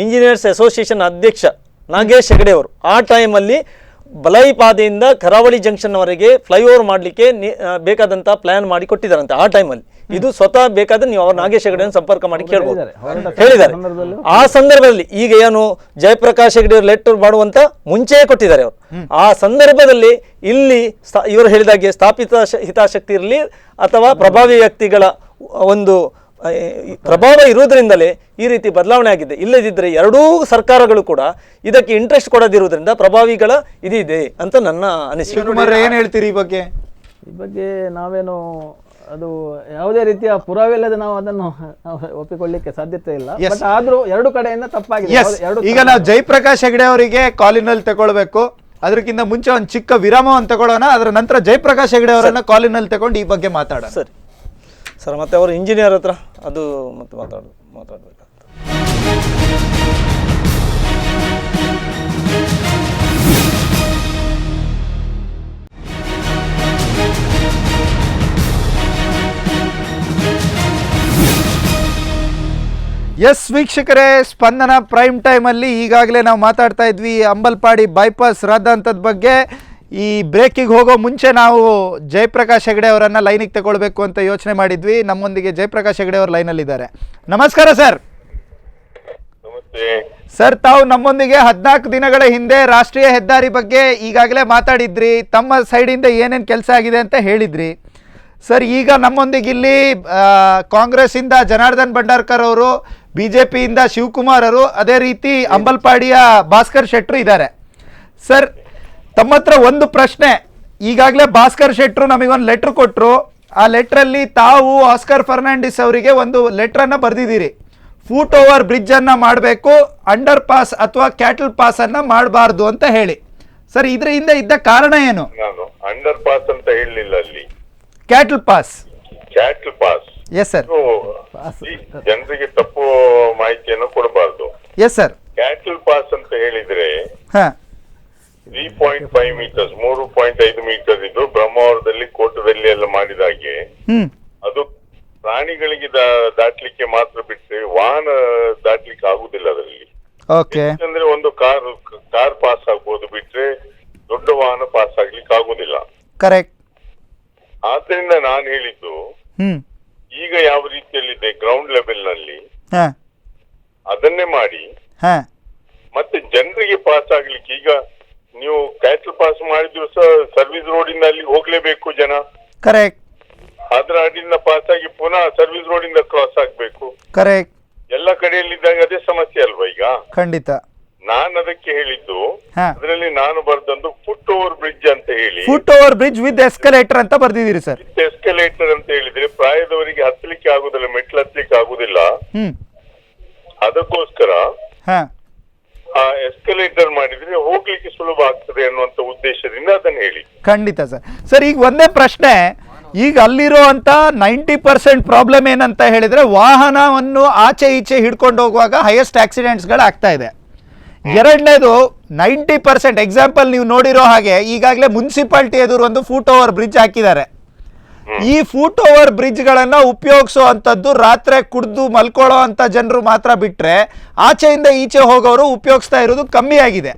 ಇಂಜಿನಿಯರ್ಸ್ ಅಸೋಸಿಯೇಷನ್ ಅಧ್ಯಕ್ಷ ನಾಗೇಶ್ ಹೆಗಡೆ ಅವರು ಆ ಟೈಮಲ್ಲಿ ಬಲೈಪಾದೆಯಿಂದ ಕರಾವಳಿ ಜಂಕ್ಷನ್ ವರೆಗೆ ಫ್ಲೈಓವರ್ ಮಾಡಲಿಕ್ಕೆ ಬೇಕಾದಂತ ಪ್ಲಾನ್ ಮಾಡಿ ಕೊಟ್ಟಿದ್ದಾರಂತೆ ಆ ಟೈಮಲ್ಲಿ. ಇದು ಸ್ವತಃ ಬೇಕಾದ್ರೆ ನೀವು ಅವ್ರ ನಾಗೇಶ್ ಹೆಗಡೆಯನ್ನು ಸಂಪರ್ಕ ಮಾಡಿ ಕೇಳಬಹುದು, ಹೇಳಿದ್ದಾರೆ. ಆ ಸಂದರ್ಭದಲ್ಲಿ ಈಗ ಏನು ಜಯಪ್ರಕಾಶ್ ಹೆಗಡೆ ಲೆಟರ್ ಮಾಡುವಂತ ಮುಂಚೆಯೇ ಕೊಟ್ಟಿದ್ದಾರೆ ಅವರು. ಆ ಸಂದರ್ಭದಲ್ಲಿ ಇಲ್ಲಿ ಇವರು ಹೇಳಿದಾಗೆ ಸ್ಥಾಪಿತ ಹಿತಾಸಕ್ತಿ ಇರಲಿ ಅಥವಾ ಪ್ರಭಾವಿ ವ್ಯಕ್ತಿಗಳ ಒಂದು ಪ್ರಭಾವ ಇರುವುದರಿಂದಲೇ ಈ ರೀತಿ ಬದಲಾವಣೆ ಆಗಿದೆ. ಇಲ್ಲದಿದ್ದರೆ 2 ಸರ್ಕಾರಗಳು ಕೂಡ ಇದಕ್ಕೆ ಇಂಟ್ರೆಸ್ಟ್ ಕೊಡದಿರುವುದರಿಂದ ಪ್ರಭಾವಿಗಳ ಇದಿದೆ ಅಂತ ನನ್ನ ಅನಿಸಿಕೆ. ಏನ್ ಹೇಳ್ತೀರಿ ಈ ಬಗ್ಗೆ? ಈ ಬಗ್ಗೆ ನಾವೇನು ಅದು ಯಾವುದೇ ರೀತಿಯ ಪುರಾವೆ ಇಲ್ಲದೆ ನಾವು ಅದನ್ನು ಒಪ್ಪಿಕೊಳ್ಳಿಕ್ಕೆ ಸಾಧ್ಯತೆ ಇಲ್ಲ. ಬಟ್ ಆದ್ರೂ 2 ಕಡೆಯಿಂದ ತಪ್ಪಾಗಿದೆ. ಈಗ ನಾವು ಜಯಪ್ರಕಾಶ್ ಹೆಗಡೆ ಅವರಿಗೆ ಕಾಲಿನಲ್ಲಿ ತಗೊಳ್ಬೇಕು, ಅದಕ್ಕಿಂತ ಮುಂಚೆ ಒಂದು ಚಿಕ್ಕ ವಿರಾಮವನ್ನು ತಗೊಳ್ಳೋಣ. ಅದರ ನಂತರ ಜಯಪ್ರಕಾಶ್ ಹೆಗಡೆ ಅವರನ್ನ ಕಾಲಿನಲ್ಲಿ ತಗೊಂಡು ಈ ಬಗ್ಗೆ ಮಾತಾಡೋಣ. ಸರಿ ಸರ್, ಮತ್ತೆ ಅವರು ಇಂಜಿನಿಯರ್ ಹತ್ರ ಅದು ಮತ್ತೆ ಮಾತಾಡಬೇಕು. ಎಸ್ ವೀಕ್ಷಕರೇ, ಸ್ಪಂದನ ಪ್ರೈಮ್ ಟೈಮಲ್ಲಿ ಈಗಾಗಲೇ ನಾವು ಮಾತಾಡ್ತಾ ಇದ್ವಿ ಅಂಬಲ್ಪಾಡಿ ಬೈಪಾಸ್ ರದ್ದಾಂತದ ಬಗ್ಗೆ. ಈ ಬ್ರೇಕಿಗೆ ಹೋಗೋ ಮುಂಚೆ ನಾವು ಜಯಪ್ರಕಾಶ್ ಹೆಗಡೆ ಅವರನ್ನು ಲೈನಿಗೆ ತಗೊಳ್ಬೇಕು ಅಂತ ಯೋಚನೆ ಮಾಡಿದ್ವಿ. ನಮ್ಮೊಂದಿಗೆ ಜಯಪ್ರಕಾಶ್ ಹೆಗಡೆ ಅವರು ಲೈನಲ್ಲಿದ್ದಾರೆ. ನಮಸ್ಕಾರ ಸರ್. ಸರ್, ತಾವು ನಮ್ಮೊಂದಿಗೆ 14 ದಿನಗಳ ಹಿಂದೆ ರಾಷ್ಟ್ರೀಯ ಹೆದ್ದಾರಿ ಬಗ್ಗೆ ಈಗಾಗಲೇ ಮಾತಾಡಿದ್ರಿ. ತಮ್ಮ ಸೈಡಿಂದ ಏನೇನು ಕೆಲಸ ಆಗಿದೆ ಅಂತ ಹೇಳಿದ್ರಿ. ಸರ್, ಈಗ ನಮ್ಮೊಂದಿಗೆ ಇಲ್ಲಿ ಕಾಂಗ್ರೆಸ್ಸಿಂದ ಜನಾರ್ದನ್ ಭಂಡಾರ್ಕರ್ ಅವರು, BJPಯಿಂದ ಶಿವಕುಮಾರ್ ಅವರು, ಅದೇ ರೀತಿ ಅಂಬಲ್ಪಾಡಿಯ ಭಾಸ್ಕರ್ ಶೆಟ್ರು ಇದ್ದಾರೆ. ಸರ್, ತಮ್ಮ ಹತ್ರ ಒಂದು ಪ್ರಶ್ನೆ. ಈಗಾಗಲೇ ಭಾಸ್ಕರ್ ಶೆಟ್ರು ನಮಗೊಂದು ಲೆಟ್ರ್ ಕೊಟ್ಟರು. ಆ ಲೆಟ್ರಲ್ಲಿ ತಾವು ಆಸ್ಕರ್ ಫರ್ನಾಂಡಿಸ್ ಅವರಿಗೆ ಒಂದು ಲೆಟ್ರನ್ನು ಬರೆದಿದ್ದೀರಿ. ಫೂಟ್ ಓವರ್ ಬ್ರಿಡ್ಜನ್ನು ಮಾಡಬೇಕು, ಅಂಡರ್ ಪಾಸ್ ಅಥವಾ ಕ್ಯಾಟಲ್ ಪಾಸನ್ನು ಮಾಡಬಾರ್ದು ಅಂತ ಹೇಳಿ. ಸರ್, ಇದರಿಂದ ಇದ್ದ ಕಾರಣ ಏನು? ನಾನು ಅಂಡರ್ ಪಾಸ್ ಅಂತ ಹೇಳಲಿಲ್ಲ, ಅಲ್ಲಿ cattle pass. Cattle pass. Yes sir. ಜನರಿಗೆ ತಪ್ಪು ಮಾಹಿತಿಯನ್ನು ಕೊಡಬಾರ್ದು. Yes sir. ಕ್ಯಾಟಲ್ ಪಾಸ್ ಅಂತ ಹೇಳಿದ್ರೆ ಹಾಂ 3.5 ಮೀಟರ್ಸ್ 3.5 ಮೀಟರ್ ಇದು ಬ್ರಹ್ಮಾವರದಲ್ಲಿ ಕೋಟದಲ್ಲಿ ಎಲ್ಲ ಮಾಡಿದಾಗೆ ಅದು ಪ್ರಾಣಿಗಳಿಗೆ ದಾಟ್ಲಿಕ್ಕೆ ಮಾತ್ರ ಬಿಟ್ಟರೆ ವಾಹನ ದಾಟ್ಲಿಕ್ಕೆ ಆಗುದಿಲ್ಲ ಅದರಲ್ಲಿ. ಓಕೆ. ಅಂದ್ರೆ ಒಂದು ಕಾರ್ ಪಾಸ್ ಆಗ್ಬೋದು, ಬಿಟ್ರೆ ದೊಡ್ಡ ವಾಹನ ಪಾಸ್ ಆಗ್ಲಿಕ್ಕೆ ಆಗುದಿಲ್ಲ. ಕರೆಕ್ಟ್. ಆದ್ರಿಂದ ನಾನು ಹೇಳಿದ್ದು ಈಗ ಯಾವ ರೀತಿಯಲ್ಲಿದೆ ಗ್ರೌಂಡ್ ಲೆವೆಲ್ ನಲ್ಲಿ ಅದನ್ನೇ ಮಾಡಿ ಮತ್ತೆ ಜನರಿಗೆ ಪಾಸ್ ಆಗ್ಲಿಕ್ಕೆ. ಈಗ ನೀವು ಕ್ಯಾಟಲ್ ಪಾಸ್ ಮಾಡಿದ್ರು ಸರ್ವಿಸ್ ರೋಡ್ ಇಂದ ಅಲ್ಲಿ ಹೋಗ್ಲೇಬೇಕು ಜನ. ಕರೆಕ್ಟ್. ಅದ್ರ ಅಡಿಯಿಂದ ಪಾಸ್ ಆಗಿ ಪುನಃ ಸರ್ವಿಸ್ ರೋಡ್ ಇಂದ ಕ್ರಾಸ್ ಆಗ್ಬೇಕು. ಕರೆಕ್ಟ್. ಎಲ್ಲ ಕಡೆಯಲ್ಲಿದ್ದಾಗ ಅದೇ ಸಮಸ್ಯೆ ಅಲ್ವಾ ಈಗ? ಖಂಡಿತ. ನಾನು ಅದಕ್ಕೆ ಹೇಳಿದ್ದು, ಅದರಲ್ಲಿ ನಾನು ಬರ್ದಂದು ಫುಟ್ ಓವರ್ ಬ್ರಿಡ್ಜ್ ಅಂತ ಹೇಳಿ. Foot over bridge with escalator ಅಂತ ಬರ್ದಿದ್ದೀರಿ ಸರ್. ವಿತ್ ಎಸ್ಕಲೇಟರ್ ಅಂತ ಹೇಳಿದ್ರೆ ಪ್ರಾಯದವರಿಗೆ ಹತ್ತಲಿಕ್ಕೆ ಆಗುದಿಲ್ಲ, ಮೆಟ್ಲು ಹತ್ತಲಿಕ್ಕೆ ಆಗುದಿಲ್ಲ. ಅದಕ್ಕೋಸ್ಕರ ಆ ಎಸ್ಕಲೇಟರ್ ಮಾಡಿದ್ರೆ ಹೋಗ್ಲಿಕ್ಕೆ ಸುಲಭ ಆಗ್ತದೆ ಅನ್ನುವಂತ ಉದ್ದೇಶದಿಂದ ಅದನ್ನ ಹೇಳಿ. ಖಂಡಿತ ಸರ್. ಸರ್, ಈಗ ಒಂದೇ ಪ್ರಶ್ನೆ. ಈಗ ಅಲ್ಲಿರುವಂತ 90% ಪ್ರಾಬ್ಲಮ್ ಏನಂತ ಹೇಳಿದ್ರೆ ವಾಹನವನ್ನು ಆಚೆ ಈಚೆ ಹಿಡ್ಕೊಂಡು ಹೋಗುವಾಗ ಹೈಯೆಸ್ಟ್ ಆಕ್ಸಿಡೆಂಟ್ಸ್ಗಳು ಆಗ್ತಾ ಇದೆ. ಎರಡನೇದು 90% ಎಕ್ಸಾಂಪಲ್ ನೀವು ನೋಡಿರೋ ಹಾಗೆ ಈಗಾಗಲೇ ಮುನ್ಸಿಪಾಲಿಟಿ ಎದುರು ಒಂದು ಫೂಟ್ ಓವರ್ ಬ್ರಿಡ್ಜ್ ಹಾಕಿದ್ದಾರೆ. ಈ ಫೂಟ್ ಓವರ್ ಬ್ರಿಡ್ಜ್ಗಳನ್ನ ಉಪಯೋಗಿಸೋ ಅಂಥದ್ದು ರಾತ್ರಿ ಕುಡಿದು ಮಲ್ಕೊಳ್ಳೋ ಅಂತ ಜನರು ಮಾತ್ರ ಬಿಟ್ರೆ ಆಚೆಯಿಂದ ಈಚೆ ಹೋಗೋರು ಉಪಯೋಗಿಸ್ತಾ ಇರೋದು ಕಮ್ಮಿ ಆಗಿದೆ.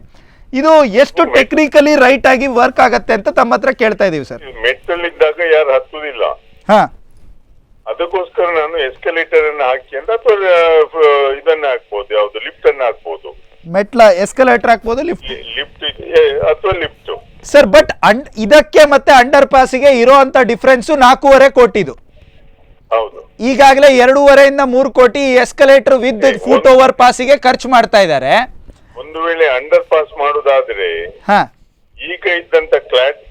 ಇದು ಎಷ್ಟು ಟೆಕ್ನಿಕಲಿ ರೈಟ್ ಆಗಿ ವರ್ಕ್ ಆಗತ್ತೆ ಅಂತ ತಮ್ಮ ಹತ್ರ ಕೇಳ್ತಾ ಇದೀವಿ ಸರ್. ಮೆಟ್ಟಲಿದ್ದಾಗ ಯಾರು ಹತ್ತುದಿಲ್ಲ, ಅದಕ್ಕೋಸ್ಕರ ನಾನು ಎಸ್ಕಲೇಟರ್ ಅನ್ನ ಹಾಕಿ ಅಂತ, ಅಥವಾ ಇದನ್ನ ಹಾಕ್ಬೋದು, ಯಾವ್ದು ಲಿಫ್ಟ್ ಅನ್ನ ಹಾಕ್ಬೋದು. ಮೆಟ್ಲ ಎಸ್ಕಲೇಟರ್ ಹಾಕ್ಬೋದು, ಲಿಫ್ಟ್ ಅಥವಾ ಲಿಫ್ಟ್ ಸರ್. ಬಟ್ ಇದಕ್ಕೆ ಮತ್ತೆ ಅಂಡರ್ ಪಾಸಿಗೆ ಇರೋಂತ ಡಿಫ್ರೆನ್ಸ್ 4.5 ಕೋಟಿದು. ಹೌದು. ಈಗಾಗಲೇ 2.5 ಇಂದ 3 ಕೋಟಿ ಎಸ್ಕಲೇಟರ್ ವಿತ್ ಫೂಟ್ ಓವರ್ ಪಾಸಿಗೆ ಖರ್ಚು ಮಾಡ್ತಾ ಇದ್ದಾರೆ. ಒಂದು ವೇಳೆ ಅಂಡರ್ ಪಾಸ್ ಮಾಡುದಾದ್ರೆ ಈಗ ಇದ್ದಂತ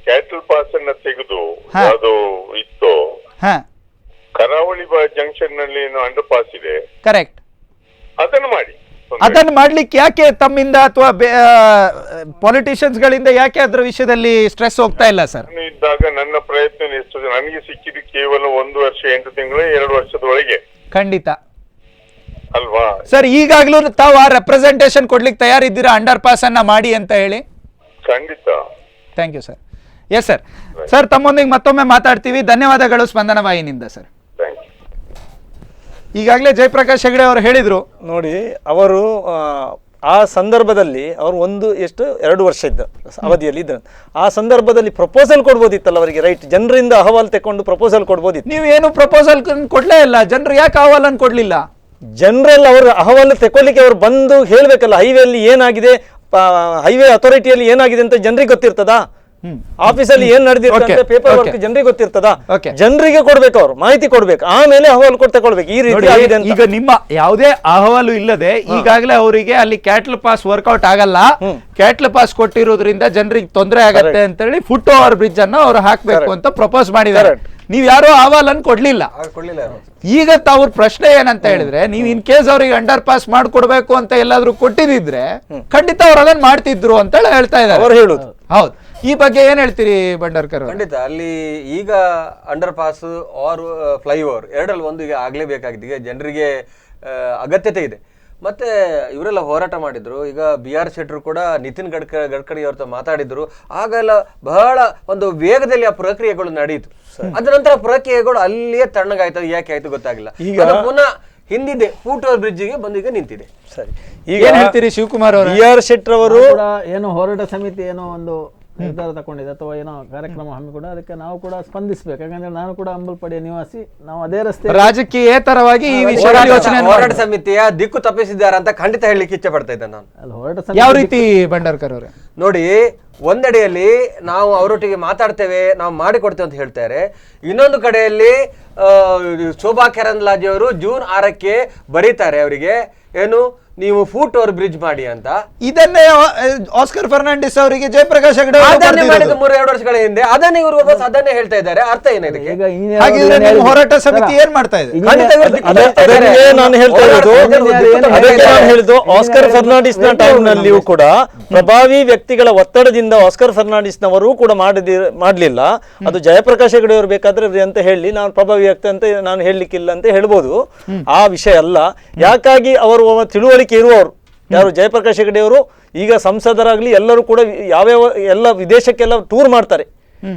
ಕ್ಯಾಟಲ್ ಪಾಸ್ ಅನ್ನ ತೆಗೆದು ಅದು ಇತ್ತು ಕರಾವಳಿ ಜಂಕ್ಷನ್ ನಲ್ಲಿ ಏನು ಅಂಡರ್ ಪಾಸ್ ಇದೆ, ಕರೆಕ್ಟ್, ಅದನ್ನು ಮಾಡಿ. ಅದನ್ನು ಮಾಡ್ಲಿಕ್ಕೆ ಯಾಕೆ ತಮ್ಮಿಂದ ಅಥವಾ ಪೊಲಿಟಿಷಿಯನ್ಸ್ ಗಳಿಂದ ಯಾಕೆ ಅದರ ವಿಷಯದಲ್ಲಿ ಸ್ಟ್ರೆಸ್ ಹೋಗ್ತಾ ಇಲ್ಲ ಸರ್? ಇದ್ದಾಗ ನನ್ನ ಪ್ರಯತ್ನ ಎಷ್ಟು ನನಗೆ ಸಿಕ್ಕಿದ್ದು ಕೇವಲ 1 ವರ್ಷ 8 ತಿಂಗಳು 2 ವರ್ಷದೊಳಗೆ. ಖಂಡಿತ ಅಲ್ವಾ ಸರ್? ಈಗಾಗ್ಲೂ ತಾವು ಆ ರೆಪ್ರೆಸೆಂಟೇಷನ್ ಕೊಡ್ಲಿಕ್ಕೆ ತಯಾರಿದ್ದೀರಾ ಅಂಡರ್ ಪಾಸ್ ಅನ್ನ ಮಾಡಿ ಅಂತ ಹೇಳಿ? ಖಂಡಿತ. Thank you sir. Yes sir. Sir, ತಮ್ಮೊಂದಿಗೆ ಮತ್ತೊಮ್ಮೆ ಮಾತಾಡ್ತೀವಿ. ಧನ್ಯವಾದಗಳು ಸ್ಪಂದನ ವಾಹಿನಿಯಿಂದ ಸರ್. ಈಗಾಗಲೇ ಜಯಪ್ರಕಾಶ್ ಹೆಗಡೆ ಅವರು ಹೇಳಿದ್ರು ನೋಡಿ, ಅವರು ಆ ಸಂದರ್ಭದಲ್ಲಿ ಅವರು 2 ವರ್ಷ ಇದ್ದ ಅವಧಿಯಲ್ಲಿ ಇದ್ದ. ಆ ಸಂದರ್ಭದಲ್ಲಿ ಪ್ರಪೋಸಲ್ ಕೊಡ್ಬೋದಿತ್ತಲ್ಲ ಅವರಿಗೆ, ರೈಟ್? ಜನರಿಂದ ಅಹವಾಲು ತಕೊಂಡು ಪ್ರಪೋಸಲ್ ಕೊಡ್ಬೋದಿತ್ತು. ನೀವು ಏನು ಪ್ರಪೋಸಲ್ ಕೊಡ್ಲೇ ಇಲ್ಲ. ಜನರು ಯಾಕೆ ಅಹವಾಲನ್ನು ಕೊಡ್ಲಿಲ್ಲ? ಜನರೆಲ್ಲ ಅವರು ಅಹವಾಲು ತಗೊಳ್ಳಿಕ್ಕೆ ಅವರು ಬಂದು ಹೇಳ್ಬೇಕಲ್ಲ, ಹೈವೇ ಅಲ್ಲಿ ಏನಾಗಿದೆ, ಹೈವೇ ಅಥಾರಿಟಿಯಲ್ಲಿ ಏನಾಗಿದೆ ಅಂತ ಜನರಿಗೆ ಗೊತ್ತಿರ್ತದಾ? ಆಫೀಸಲ್ಲಿ ಏನ್ ನಡೆದಿರ್ತದೆ ಪೇಪರ್ ವರ್ಕ್ ಜನರಿಗೆ ಗೊತ್ತಿರ್ತದ? ಜನರಿಗೆ ಕೊಡ್ಬೇಕು, ಅವರು ಮಾಹಿತಿ ಕೊಡ್ಬೇಕು, ಆಮೇಲೆ ಅಹವಾಲು ತಗೊಳ್ಬೇಕು. ಈ ರೀತಿ ಆಗಿದೆ ಅಂತ. ಈಗ ನಿಮ್ಮ ಯಾವುದೇ ಅಹವಾಲು ಇಲ್ಲದೆ ಈಗಾಗಲೇ ಅವರಿಗೆ ಅಲ್ಲಿ ಕ್ಯಾಟಲ್ ಪಾಸ್ ವರ್ಕೌಟ್ ಆಗಲ್ಲ, ಕ್ಯಾಟಲ್ ಪಾಸ್ ಕೊಟ್ಟಿರೋದ್ರಿಂದ ಜನರಿಗೆ ತೊಂದರೆ ಆಗತ್ತೆ ಅಂತ ಹೇಳಿ ಫುಟ್ ಓವರ್ ಬ್ರಿಡ್ಜ್ ಅನ್ನ ಅವ್ರು ಹಾಕ್ಬೇಕು ಅಂತ ಪ್ರಪೋಸ್ ಮಾಡಿದ್ದಾರೆ. ನೀವ್ ಯಾರೋ ಅಹವಾಲನ್ನು ಕೊಡ್ಲಿಲ್ಲ. ಈಗ ಅವ್ರ ಪ್ರಶ್ನೆ ಏನಂತ ಹೇಳಿದ್ರೆ, ನೀವು ಇನ್ ಕೇಸ್ ಅವ್ರಿಗೆ ಅಂಡರ್ ಪಾಸ್ ಮಾಡ್ಕೊಡ್ಬೇಕು ಅಂತ ಎಲ್ಲಾದ್ರೂ ಕೊಟ್ಟಿದ್ರೆ ಖಂಡಿತ ಅವ್ರು ಅದನ್ನ ಮಾಡ್ತಿದ್ರು ಅಂತ ಹೇಳ್ತಾ ಇದ್ದಾರೆ ಅವ್ರು ಹೇಳುದು. ಹೌದು. ಈ ಬಗ್ಗೆ ಏನ್ ಹೇಳ್ತೀರಿ ಭಂಡಾರ್ಕರ್? ಖಂಡಿತ ಅಲ್ಲಿ ಈಗ ಅಂಡರ್ ಪಾಸ್ ಆರ್ ಫ್ಲೈಓವರ್ ಎರಡರಲ್ಲಿ ಒಂದು ಈಗ ಆಗ್ಲೇಬೇಕಾಗಿದೆ. ಈಗ ಜನರಿಗೆ ಅಗತ್ಯತೆ ಇದೆ. ಮತ್ತೆ ಇವರೆಲ್ಲ ಹೋರಾಟ ಮಾಡಿದ್ರು. ಈಗ BR ಶೆಟ್ರು ಕೂಡ ನಿತಿನ್ ಗಡ್ಕರಿ ಅವ್ರ ಮಾತಾಡಿದ್ರು. ಆಗೆಲ್ಲ ಬಹಳ ಒಂದು ವೇಗದಲ್ಲಿ ಆ ಪ್ರಕ್ರಿಯೆಗಳು ನಡೆಯಿತು. ಅದ ನಂತರ ಪ್ರಕ್ರಿಯೆಗಳು ಅಲ್ಲಿಯೇ ತಣ್ಣಗಾಯ್ತು. ಯಾಕೆ ಆಯ್ತು ಗೊತ್ತಾಗಿಲ್ಲ. ಈಗ ಪುನಃ ಹಿಂದಿದೆ ಫೂಟ್ ಓವರ್ ಬ್ರಿಡ್ಜ್ಗೆ ಬಂದು ಈಗ ನಿಂತಿದೆ. ಸರಿ, ಏನ್ ಹೇಳ್ತೀರಿ ಶಿವಕುಮಾರ್ ಅವರು? ಬಿ ಆರ್ ಶೆಟ್ಟರ್ ಅವರು ಕೂಡ ಏನೋ ಹೋರಾಟ ಸಮಿತಿ ಏನೋ ಒಂದು ನಿರ್ಧಾರ ತಗೊಂಡಿದೆ ಅಥವಾ ಏನೋ ಕಾರ್ಯಕ್ರಮ ಹಮ್ಮಿಕೊಂಡ, ಅದಕ್ಕೆ ನಾವು ಕೂಡ ಸ್ಪಂದಿಸಬೇಕು. ಯಾಕಂದ್ರೆ ನಾನು ಕೂಡ ಅಂಬಲ್ಪಾಡಿಯ ನಿವಾಸಿ, ನಾವು ಅದೇ ರಸ್ತೆ ರಾಜಕೀಯೇತರವಾಗಿ ಈ ವಿಷಯ ಯೋಚನೆ ಹೋರಾಟ ಸಮಿತಿಯ ದಿಕ್ಕು ತಪ್ಪಿಸಿದ್ದಾರೆ ಅಂತ ಖಂಡಿತ ಹೇಳಲಿಕ್ಕೆ ಇಚ್ಛೆ ಪಡ್ತಾ ಇದ್ದೇನೆ ನಾನು. ಅಲ್ಲಿ ಹೋರಾಟ ಯಾವ ಸಮಿತಿ ರೀತಿ ಭಂಡಾರ್ಕರ್ ಅವರೇ? ನೋಡಿ, ಒಂದೆಡೆಯಲ್ಲಿ ನಾವು ಅವರೊಟ್ಟಿಗೆ ಮಾತಾಡ್ತೇವೆ, ನಾವು ಮಾಡಿಕೊಡ್ತೇವೆ ಅಂತ ಹೇಳ್ತಾರೆ. ಇನ್ನೊಂದು ಕಡೆಯಲ್ಲಿ ಶೋಭಾ ಕರಂದ್ಲಾಜೆ ಅವರು ಜೂನ್ 6ಕ್ಕೆ ಬರೀತಾರೆ ಅವರಿಗೆ, ಏನು ನೀವು ಫೂಟ್ ಓವರ್ ಬ್ರಿಡ್ಜ್ ಮಾಡಿ ಅಂತ. ಇದನ್ನೇ ಆಸ್ಕರ್ ಫರ್ನಾಂಡಿಸ್ ಅವರಿಗೆ ಜಯಪ್ರಕಾಶ್ ಹೆಗಡೆ ಅವರು ಅದನ್ನೇ ಮಾಡಿದ ಬರ್ದಿರೋದು. 3-2 ವರ್ಷಗಳ ಹಿಂದೆ ಅದನ್ನೇ ಇವರು ವಾಪಸ್ ಅದನ್ನೇ ಹೇಳ್ತಾ ಇದ್ದಾರೆ. ಅರ್ಥ ಏನಿದೆ? ಈಗ engineer ಹಾಗಿದ್ರೆ ಅವ್ರು ನಿಮ್ಮ ಏನ್ ಹೋರಾಟ ಹೇಳಿದ್ರು? ಸಮಿತಿ ಏನ್ ಮಾಡ್ತಾ ಇದೆ? ಖಂಡಿತ ಇವರು ದಿಕ್ಕು ಅದಕ್ಕೆ ತೋರಿಸ್ತಾ ಇದ್ದಾರೆ. ನಾನು ಹೇಳ್ತಾ ಇರೋದು, ಅದಕ್ಕೆ ನಾನು ಹೇಳಿದ್ದು ಆಸ್ಕರ್ ಫರ್ನಾಂಡಿಸ್ ನ ಟೈಮ್ ನಲ್ಲಿಯೂ ಕೂಡ ಪ್ರಭಾವಿ ವ್ಯಕ್ತಿಗಳ ಒತ್ತಡದಿಂದ ಆಸ್ಕರ್ ಫರ್ನಾಂಡಿಸ್ ನವರು ಕೂಡ ಮಾಡ್ಲಿಲ್ಲ. ಅದು ಜಯಪ್ರಕಾಶ್ ಹೆಗಡೆ ಅವರು ಬೇಕಾದ್ರೆ ಅಂತ ಹೇಳಿ ನಾನು ಪ್ರಭಾವಿ ವ್ಯಕ್ತಿ ಅಂತ ನಾನು ಹೇಳಲಿಕ್ಕಿಲ್ಲ ಅಂತ ಹೇಳ್ಬೋದು. ಆ ವಿಷಯ ಅಲ್ಲ. ಯಾಕಾಗಿ ಅವರು ತಿಳುವಳಿಕೆ ಇರುವವರು ಯಾರು ಜಯಪ್ರಕಾಶ್ ಹೆಗಡೆ ಅವರು ಈಗ ಸಂಸದರಾಗ್ಲಿ ಎಲ್ಲರೂ ಕೂಡ ಯಾವ್ಯಾವ ಎಲ್ಲ ವಿದೇಶಕ್ಕೆಲ್ಲ ಟೂರ್ ಮಾಡ್ತಾರೆ,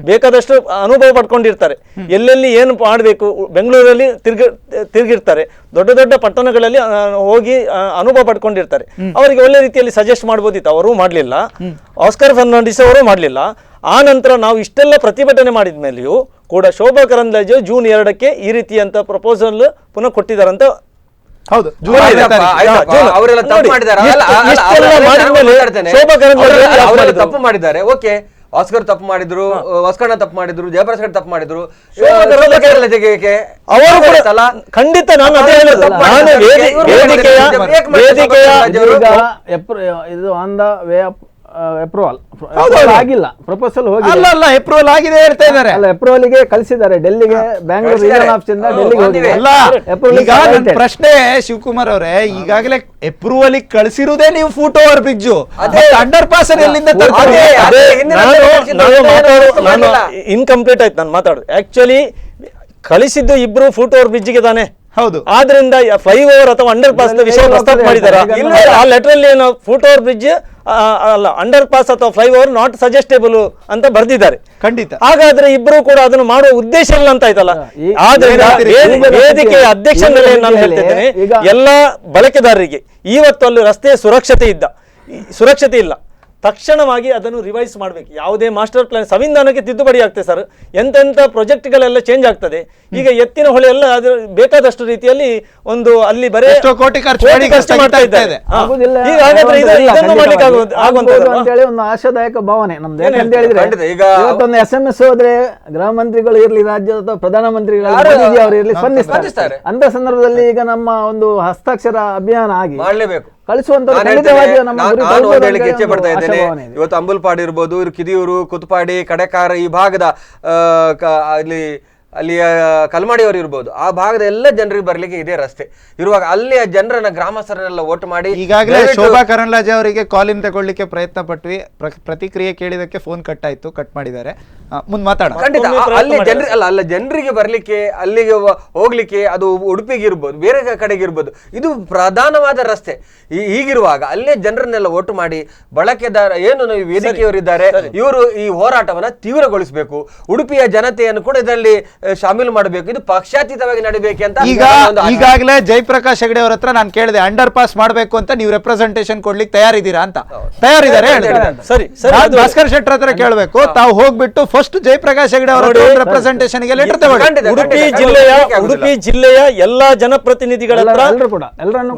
ಬೇಕಾದಷ್ಟು ಅನುಭವ ಪಡ್ಕೊಂಡಿರ್ತಾರೆ. ಎಲ್ಲೆಲ್ಲಿ ಏನು ಮಾಡಬೇಕು ಬೆಂಗಳೂರಲ್ಲಿ ತಿರುಗಿರ್ತಾರೆ, ದೊಡ್ಡ ದೊಡ್ಡ ಪಟ್ಟಣಗಳಲ್ಲಿ ಹೋಗಿ ಅನುಭವ ಪಡ್ಕೊಂಡಿರ್ತಾರೆ. ಅವರಿಗೆ ಒಳ್ಳೆ ರೀತಿಯಲ್ಲಿ ಸಜೆಸ್ಟ್ ಮಾಡ್ಬೋದಿತ್ತು, ಅವರೂ ಮಾಡಲಿಲ್ಲ. ಆಸ್ಕರ್ ಫರ್ನಾಂಡಿಸ್ ಅವರು ಮಾಡಲಿಲ್ಲ. ಆ ನಂತರ ನಾವು ಇಷ್ಟೆಲ್ಲ ಪ್ರತಿಭಟನೆ ಮಾಡಿದ ಮೇಲೆಯೂ ಕೂಡ ಶೋಭಾ ಕರಂದ್ಲಾಜೆ ಜೂನ್ 2ಕ್ಕೆ ಈ ರೀತಿಯಂತ ಪ್ರಪೋಸಲ್ ಪುನಃ ಕೊಟ್ಟಿದ್ದಾರಂತ. ಹೌದು, ಅವರೆಲ್ಲ ತಪ್ಪು ಮಾಡಿದ್ದಾರೆ. ತಪ್ಪು ಮಾಡಿದ್ದಾರೆ. ಓಕೆ, ಆಸ್ಕರ್ ತಪ್ಪು ಮಾಡಿದ್ರು, ಆಸ್ಕರ್ನ ತಪ್ಪು ಮಾಡಿದ್ರು, ಜಯಪ್ರಕಾಶ್ ತಪ್ಪು ಮಾಡಿದ್ರು, ಅವರು ಕೂಡ ಖಂಡಿತ ನಾನು ಅದೇ ಹೇಳುದು. ನಾನು ವೇದಿಕೆಯ ಇದು on the way of approval ಆಗಿಲ್ಲ, ಪ್ರಪೋಸಲ್ ಹೋಗಿ ಅಲ್ಲ ಅಪ್ರೂವಲ್ ಆಗಿದೆ ಹೇಳ್ತಾ ಇದ್ದಾರೆ. ಅಲ್ಲ, ಅಪ್ರೂವಲ್ ಗೆ ಕಳಿಸಿದ್ದಾರೆ ಡೆಲ್ಲಿಗೆ, ಬ್ಯಾಂಗ್ಳೂರ್ ರೀಜನಲ್ ಆಫೀಸ್ ಇಂದ ಡೆಲ್ಲಿಗೆ ಹೋಗಿದೆ. ಅಲ್ಲ, ಈಗ ನನ್ನ ಪ್ರಶ್ನೆ ಶಿವಕುಮಾರ್ ಅವರೇ, ಈಗಾಗಲೇ ಅಪ್ರೂವಲ್ ಕಳಿಸಿರುವುದೇ ನೀವು foot over bridge, under pass ಎಲ್ಲಿಂದ ಇನ್ಕಂಪ್ಲೀಟ್ ಆಯ್ತು ನಾನು ಮಾತಾಡೋದು. ಆಕ್ಚುಲಿ ಕಳಿಸಿದ್ದು ಇಬ್ರು ಫೂಟ್ ಓವರ್ ಬ್ರಿಡ್ಜ್ಗೆ ತಾನೆ. ಹೌದು, ಆದ್ರಿಂದ ಫ್ಲೈ ಓವರ್ ಅಥವಾ ಅಂಡರ್ ಪಾಸ್ ವಿಷಯ ಪ್ರಸ್ತಾಪ ಮಾಡಿದ್ದಾರೆ. ಆ ಲೆಟರ್ ಅಲ್ಲಿ ಏನು ಫೂಟ್ ಓವರ್ ಬ್ರಿಡ್ಜ್ ಅಲ್ಲ, ಅಂಡರ್ ಪಾಸ್ ಅಥವಾ ಫ್ಲೈ ಓವರ್ ನಾಟ್ ಸಜೆಸ್ಟೇಬಲ್ ಅಂತ ಬರ್ದಿದ್ದಾರೆ. ಖಂಡಿತ. ಹಾಗಾದ್ರೆ ಇಬ್ರು ಕೂಡ ಅದನ್ನು ಮಾಡುವ ಉದ್ದೇಶ ಇಲ್ಲ ಅಂತ ಆಯ್ತಲ್ಲ. ಆದ್ರಿಂದ ವೇದಿಕೆಯ ಅಧ್ಯಕ್ಷನಲ್ಲಿ ನಾನು ಹೇಳ್ತಿದ್ದೇನೆ, ಎಲ್ಲ ಬಳಕೆದಾರರಿಗೆ ಇವತ್ತು ಅಲ್ಲಿ ರಸ್ತೆ ಸುರಕ್ಷತೆ ಇಲ್ಲ, ತಕ್ಷಣವಾಗಿ ಅದನ್ನು ರಿವೈಸ್ ಮಾಡಬೇಕು. ಯಾವುದೇ ಮಾಸ್ಟರ್ ಪ್ಲಾನ್ ಸಂವಿಧಾನಕ್ಕೆ ತಿದ್ದುಪಡಿ ಆಗ್ತದೆ ಸರ್, ಎಂತೆಂಥ ಪ್ರಾಜೆಕ್ಟ್ಗಳೆಲ್ಲ ಚೇಂಜ್ ಆಗ್ತದೆ. ಈಗ ಎತ್ತಿನ ಹೊಳೆ ಎಲ್ಲ ಅದು ಬೇಕಾದಷ್ಟು ರೀತಿಯಲ್ಲಿ ಒಂದು ಅಲ್ಲಿ ಬರೇ ಕೋಟಿ ಖರ್ಚು ಮಾಡ್ತಾ ಇದ್ದಾರೆ. ಅಂತೇಳಿ ಒಂದು ಆಶಾದಾಯಕ ಭಾವನೆ ನಮ್ದು. ಯಾಕಂತ ಹೇಳಿದ್ರೆ ಇವತ್ತೊಂದು SMS ಹೋದ್ರೆ ಗೃಹ ಮಂತ್ರಿಗಳು ಇರ್ಲಿ, ರಾಜ್ಯದ ಅಥವಾ ಪ್ರಧಾನಮಂತ್ರಿಗಳು ಅವರು ಇರ್ಲಿ ಸ್ಪಂದಿಸ್ತಾರೆ. ಅಂತ ಸಂದರ್ಭದಲ್ಲಿ ಈಗ ನಮ್ಮ ಒಂದು ಹಸ್ತಾಕ್ಷರ ಅಭಿಯಾನ ಆಗಿ ಮಾಡಲೇಬೇಕು, ಕಳಿಸುವಂತ ಇಚ್ಛೆ ಪಡ್ತಾ ಇದ್ದೇನೆ. ಇವತ್ತು ಅಂಬಲ್ಪಾಡಿ ಇರ್ಬೋದು, ಕಿದಿಯೂರು, ಕುತ್ಪಾಡಿ, ಕಡೆಕಾರ ಈ ಭಾಗದ ಅಲ್ಲಿಯ ಕಲ್ಮಾಡಿಯವರು ಇರ್ಬೋದು, ಆ ಭಾಗದ ಎಲ್ಲ ಜನರಿಗೆ ಬರ್ಲಿಕ್ಕೆ ಇದೇ ರಸ್ತೆ ಇರುವಾಗ ಅಲ್ಲಿಯ ಜನರನ್ನ ಗ್ರಾಮಸ್ಥರನ್ನೆಲ್ಲ ಓಟ್ ಮಾಡಿ ಈಗಾಗಲೇ ಶೋಭಾ ಕರಂದ್ಲಾಜೆ ಅವರಿಗೆ ಕಾಲಿನ್ ತಗೊಳ್ಳಿಕ್ಕೆ ಪ್ರಯತ್ನ ಪಟ್ವಿ, ಪ್ರತಿಕ್ರಿಯೆ ಕೇಳಿದಕ್ಕೆ ಫೋನ್ ಕಟ್ ಮಾಡಿದ್ದಾರೆ. ಮುಂದೆ ಮಾತಾಡೋಣ. ಖಂಡಿತ ಅಲ್ಲಿ ಜನರಿಗೆ ಬರ್ಲಿಕ್ಕೆ, ಅಲ್ಲಿಗೆ ಹೋಗ್ಲಿಕ್ಕೆ, ಅದು ಉಡುಪಿಗೆ ಇರ್ಬೋದು, ಬೇರೆ ಕಡೆಗೆ ಇರ್ಬೋದು, ಇದು ಪ್ರಧಾನವಾದ ರಸ್ತೆ. ಹೀಗಿರುವಾಗ ಅಲ್ಲೇ ಜನರನ್ನೆಲ್ಲ ಓಟು ಮಾಡಿ ಬಳಕೆದಾರ ಏನು ವೇದಿಕೆಯವರಿದ್ದಾರೆ ಇವರು ಈ ಹೋರಾಟವನ್ನ ತೀವ್ರಗೊಳಿಸಬೇಕು. ಉಡುಪಿಯ ಜನತೆಯನ್ನು ಕೂಡ ಇದರಲ್ಲಿ ಶಾಮೀಲು ಮಾಡಬೇಕು. ಇದು ಪಕ್ಷಾತೀತವಾಗಿ ನಡೀಬೇಕಂತ ಈಗಾಗಲೇ ಜಯಪ್ರಕಾಶ್ ಹೆಗಡೆ ಅವ್ರ ಹತ್ರ ನಾನು ಕೇಳಿದೆ, ಅಂಡರ್ ಪಾಸ್ ಮಾಡಬೇಕು ಅಂತ ನೀವು ರೆಪ್ರೆಸೆಂಟೇಷನ್ ಕೊಡ್ಲಿಕ್ಕೆ ತಯಾರಿದ್ದೀರಾ ಅಂತ. ತಯಾರಿದ್ದಾರೆ. ಸರಿ, ಭಾಸ್ಕರ್ ಶೆಟ್ಟರ್ ಹತ್ರ ಕೇಳಬೇಕು, ತಾವು ಹೋಗ್ಬಿಟ್ಟು ಫಸ್ಟ್ ಜಯಪ್ರಕಾಶ್ ಹೆಗಡೆ ಅವರ ರೆಪ್ರೆಸೆಂಟೇಷನ್ ಗೆ ಲೆಟರ್ ತಗೊಳ್ಳಿ. ಉಡುಪಿ ಜಿಲ್ಲೆಯ ಎಲ್ಲಾ ಜನಪ್ರತಿನಿಧಿಗಳ ಹತ್ರ